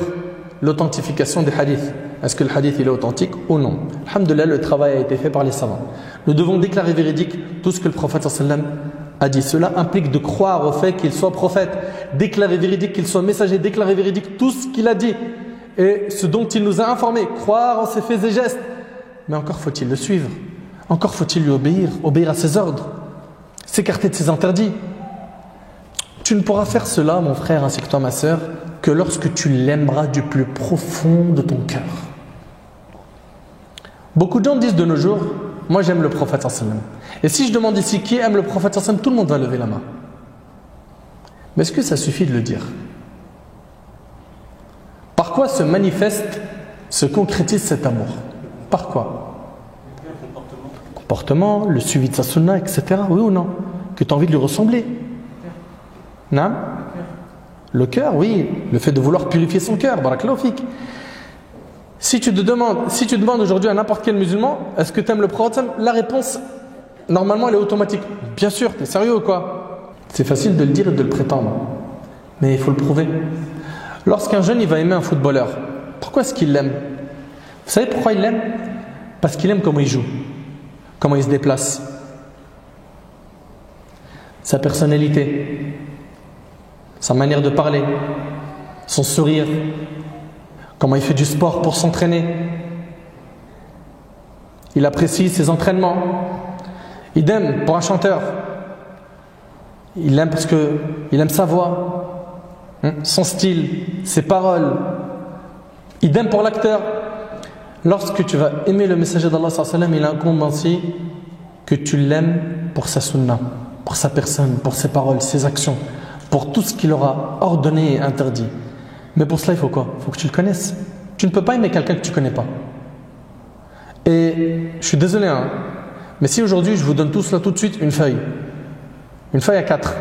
l'authentification des hadiths. Est-ce que le hadith il est authentique ou non? Alhamdulillah, le travail a été fait par les savants. Nous devons déclarer véridique tout ce que le prophète sallam a dit. Cela implique de croire au fait qu'il soit prophète, déclarer véridique qu'il soit messager, déclarer véridique tout ce qu'il a dit et ce dont il nous a informés, croire en ses faits et gestes. Mais encore faut-il le suivre. Encore faut-il lui obéir à ses ordres, s'écarter de ses interdits. Tu ne pourras faire cela, mon frère ainsi que toi, ma sœur, que lorsque tu l'aimeras du plus profond de ton cœur. Beaucoup de gens disent de nos jours, moi j'aime le prophète sallallahu alayhi wa sallam. Et si je demande ici qui aime le prophète sallallahu alayhi wa sallam, tout le monde va lever la main. Mais est-ce que ça suffit de le dire? Par quoi se manifeste, se concrétise cet amour? Par quoi? Comportement, le suivi de sa sunna, etc. Oui ou non? Que tu as envie de lui ressembler? Non? Le cœur, oui. Le fait de vouloir purifier son cœur. Barakallahu fik. Si tu demandes aujourd'hui à n'importe quel musulman, est-ce que tu aimes le prophète? La réponse, normalement, elle est automatique. Bien sûr, tu es sérieux ou quoi? C'est facile de le dire et de le prétendre. Mais il faut le prouver. Lorsqu'un jeune il va aimer un footballeur, pourquoi est-ce qu'il l'aime? Vous savez pourquoi il l'aime? Parce qu'il aime comment il joue, comment il se déplace, sa personnalité, sa manière de parler, son sourire, comment il fait du sport pour s'entraîner. Il apprécie ses entraînements. Idem pour un chanteur. Il l'aime parce qu'il aime sa voix, son style, ses paroles. Idem pour l'acteur. Lorsque tu vas aimer le messager d'Allah sallallahu alayhi wa sallam, il incombe ainsi que tu l'aimes pour sa sunna, pour sa personne, pour ses paroles, ses actions, pour tout ce qu'il aura ordonné et interdit. Mais pour cela, il faut quoi? Il faut que tu le connaisses. Tu ne peux pas aimer quelqu'un que tu ne connais pas. Et je suis désolé, mais si aujourd'hui je vous donne tous là tout de suite une feuille à 4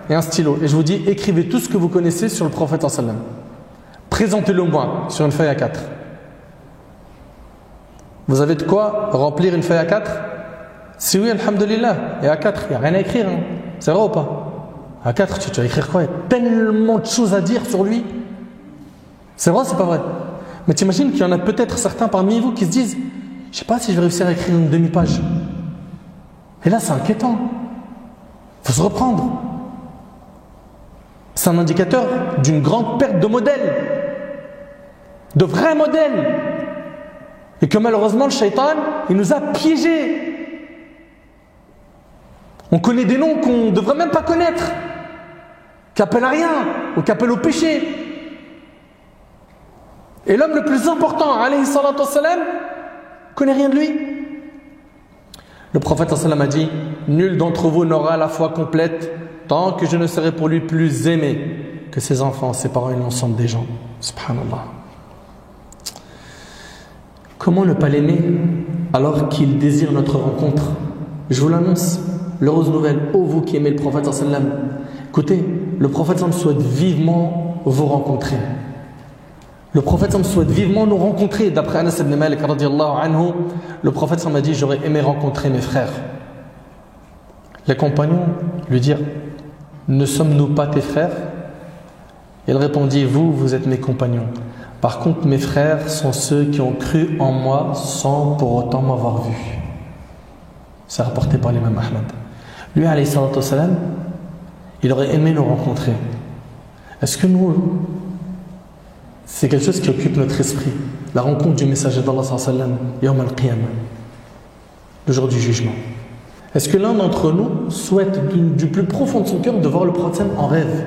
et un stylo, et je vous dis écrivez tout ce que vous connaissez sur le prophète sallallahu alayhi wa sallam, présentez-le au moins sur une feuille à 4. Vous avez de quoi remplir une feuille à 4? Si oui, alhamdulillah. Et à 4, il n'y a rien à écrire. C'est vrai ou pas? À 4, tu vas écrire quoi? Il y a tellement de choses à dire sur lui. C'est vrai ou c'est pas vrai? Mais t'imagines qu'il y en a peut-être certains parmi vous qui se disent je sais pas si je vais réussir à écrire une demi-page. Et là, c'est inquiétant. Il faut se reprendre. C'est un indicateur d'une grande perte de modèles. De vrais modèles. Et que malheureusement, le shaitan, il nous a piégés. On connaît des noms qu'on ne devrait même pas connaître. Qui appellent à rien, ou qui appellent au péché. Et l'homme le plus important, alayhi salatu wassalam, connaît rien de lui. Le prophète sallam a dit nul d'entre vous n'aura la foi complète tant que je ne serai pour lui plus aimé que ses enfants, ses parents et l'ensemble des gens. Subhanallah. Comment ne pas l'aimer alors qu'il désire notre rencontre? Je vous l'annonce, l'heureuse nouvelle, ô vous qui aimez le prophète sallam, écoutez, le prophète sallam souhaite vivement vous rencontrer. Le prophète sallam souhaite vivement nous rencontrer. D'après Anas ibn Malik radiyallahu anhu, le prophète sallam a dit j'aurais aimé rencontrer mes frères. Les compagnons lui dirent ne sommes-nous pas tes frères? Il répondit vous êtes mes compagnons. Par contre mes frères sont ceux qui ont cru en moi sans pour autant m'avoir vu. C'est rapporté par l'imam Ahmad. Lui alayhi salatu wassalam, il aurait aimé nous rencontrer. Est-ce que nous, c'est quelque chose qui occupe notre esprit? La rencontre du messager d'Allah sallallahu alayhi wa sallam, Yawm al-Qiyamah, le jour du jugement. Est-ce que l'un d'entre nous souhaite du plus profond de son cœur de voir le prophète en rêve?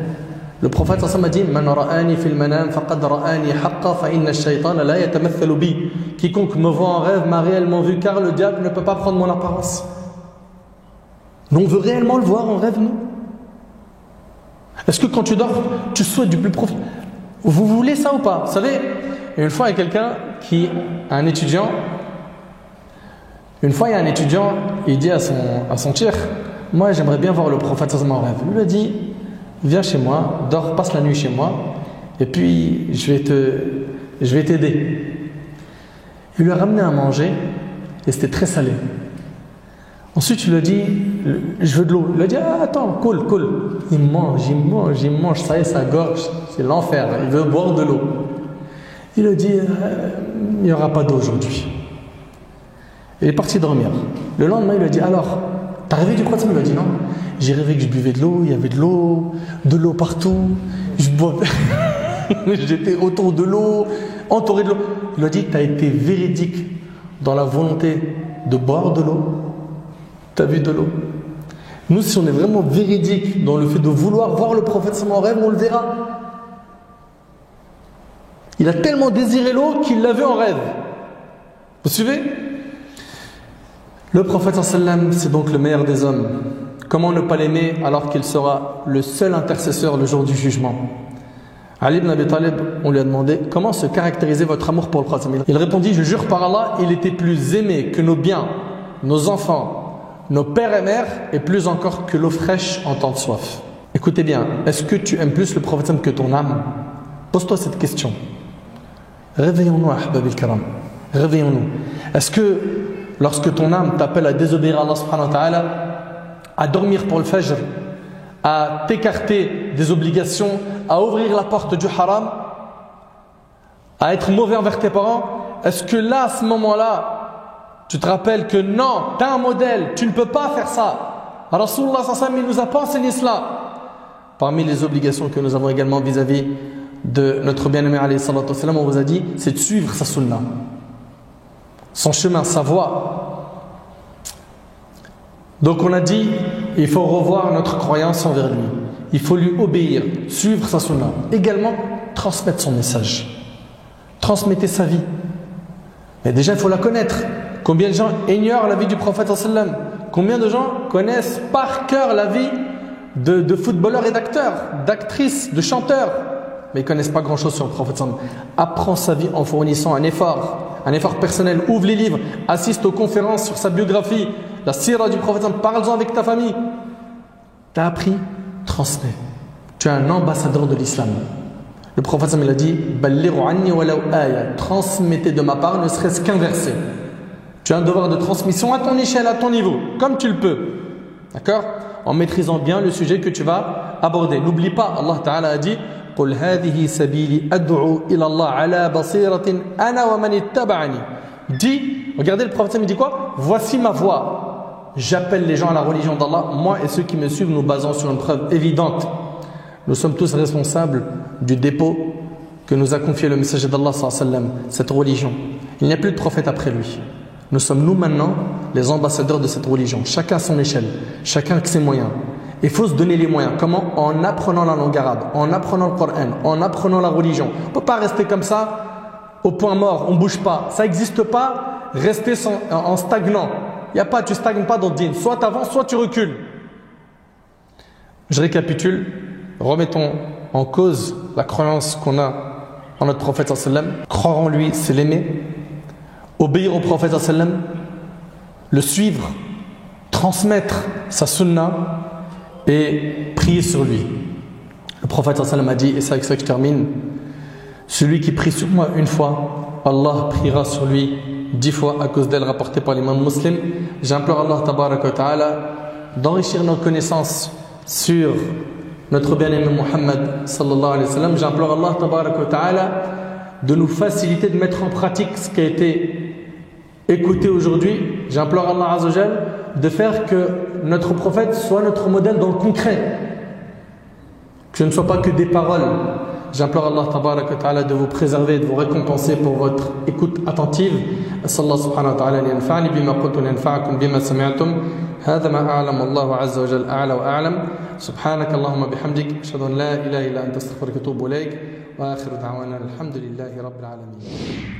Le prophète sallallahu alayhi wa sallam a dit Man ra'ani fil manam faqad ra'ani haqqa fa inna ash-shaytana la yatamathalu bi. Quiconque me voit en rêve m'a réellement vu, car le diable ne peut pas prendre mon apparence. Nous on veut réellement le voir en rêve, nous? Est-ce que quand tu dors, tu souhaites du plus profond? Vous voulez ça ou pas? Vous savez, une fois il y a quelqu'un qui, un étudiant, il dit à son cheikh, moi j'aimerais bien voir le prophète sallallahu alayhi wa sallam en rêve. Il lui a dit, viens chez moi, dors, passe la nuit chez moi, et puis je vais t'aider. Il lui a ramené à manger, et c'était très salé. Ensuite il lui a dit, je veux de l'eau. Il lui a dit, attends, cool. Il mange, ça y est, sa gorge, c'est l'enfer, il veut boire de l'eau. Il lui a dit, il n'y aura pas d'eau aujourd'hui. Il est parti dormir. Le lendemain, il lui a dit, alors, t'as rêvé du prophète? Il lui a dit, non. J'ai rêvé que je buvais de l'eau, il y avait de l'eau partout, je boivais, j'étais autour de l'eau, entouré de l'eau. Il lui a dit, t'as été véridique dans la volonté de boire de l'eau, t'as vu de l'eau. Nous, si on est vraiment véridique dans le fait de vouloir voir le prophète sallallahu alayhi wa sallam en rêve, on le verra. Il a tellement désiré l'eau qu'il l'a vu en rêve. Vous suivez? Le prophète sallallahu alayhi wa sallam, c'est donc le meilleur des hommes. Comment ne pas l'aimer alors qu'il sera le seul intercesseur le jour du jugement? Ali ibn Abi Talib, on lui a demandé comment se caractérisait votre amour pour le prophète. Il répondit, je jure par Allah, il était plus aimé que nos biens, nos enfants, nos pères et mères, et plus encore que l'eau fraîche en temps de soif. Écoutez bien, est-ce que tu aimes plus le prophète que ton âme? Pose-toi cette question. Réveillons-nous, ahbab al-karam. Réveillons-nous. Est-ce que lorsque ton âme t'appelle à désobéir à Allah subhanahu wa ta'ala, à dormir pour le fajr, à t'écarter des obligations, à ouvrir la porte du haram, à être mauvais envers tes parents, est-ce que là, à ce moment-là, tu te rappelles que non, tu as un modèle, tu ne peux pas faire ça. Rasulullah sallallahu alayhi wa sallam, il nous a pas enseigné cela. Parmi les obligations que nous avons également vis-à-vis de notre bien-aimé alayhi salatu wa sallam, on vous a dit, c'est de suivre sa sunna, son chemin, sa voie. Donc on a dit, il faut revoir notre croyance envers lui. Il faut lui obéir, suivre sa sunna. Également, transmettre son message. Transmettez sa vie. Mais déjà, il faut la connaître. Combien de gens ignorent la vie du prophète sallallahu alayhi wa sallam? Combien de gens connaissent par cœur la vie de footballeurs et d'acteurs, d'actrices, de chanteurs, mais ils ne connaissent pas grand-chose sur le prophète sallallahu alayhi wa sallam. Apprends sa vie en fournissant un effort personnel. Ouvre les livres, assiste aux conférences sur sa biographie, la sira du prophète sallallahu alayhi wa sallam. Parle-en avec ta famille. Tu as appris, transmets. Tu es un ambassadeur de l'islam. Le prophète sallallahu alayhi wa sallam, il a dit Ballighu anni walaw aya. Transmettez de ma part ne serait-ce qu'un verset. Tu as un devoir de transmission à ton échelle, à ton niveau, comme tu le peux. D'accord? En maîtrisant bien le sujet que tu vas aborder. N'oublie pas, Allah Ta'ala a dit قُلْ هَذِهِ سَبِيلِ أَدْعُو إِلَى اللَّهِ عَلَى بَصِيرَةٍ أَنَا وَمَنِ اتَّبَعَنِي. Dis, regardez le prophète, il dit quoi? Voici ma voix. J'appelle les gens à la religion d'Allah. Moi et ceux qui me suivent, nous basons sur une preuve évidente. Nous sommes tous responsables du dépôt que nous a confié le messager d'Allah sallallahu alayhi wa sallam, cette religion. Il n'y a plus de prophète après lui. Nous sommes nous maintenant les ambassadeurs de cette religion, chacun à son échelle, chacun avec ses moyens. Il faut se donner les moyens. Comment? En apprenant la langue arabe, en apprenant le Coran, en apprenant la religion. On ne peut pas rester comme ça, au point mort, on ne bouge pas. Ça n'existe pas, rester en stagnant. Il n'y a pas, tu ne stagnes pas dans le dîn. Soit tu avances, soit tu recules. Je récapitule. Remettons en cause la croyance qu'on a en notre prophète sallallahu alayhi wa sallam. Croire en lui, c'est l'aimer. Obéir au prophète sallallahu alayhi wa sallam, le suivre, transmettre sa sunna et prier sur lui. Le prophète sallallahu alayhi wa sallam a dit, et c'est avec ça que je termine, celui qui prie sur moi une fois, Allah priera sur lui 10 fois à cause d'elle, rapportée par l'imam muslim. J'implore Allah tabaraka wa ta'ala d'enrichir nos connaissances sur notre bien-aimé Muhammad sallallahu alayhi wa sallam. J'implore Allah tabaraka wa ta'ala de nous faciliter de mettre en pratique ce qui a été écouté aujourd'hui. J'implore Allah Azza wa Jal de faire que notre prophète soit notre modèle dans le concret, que ce ne soit pas que des paroles. J'implore Allah tabaraka wa ta'ala de vous préserver, de vous récompenser pour votre écoute attentive. Sallallahu subhanahu wa ta'ala yanfa'ni bima qultu yanfa'akum bima sami'tum. هذا ما أعلم الله عز وجل أعلى وأعلم. سبحانك اللهم بحمدك أشهد أن لا إله إلا أنت أستغفرك وأتوب إليك وآخر دعوانا الحمد لله رب العالمين.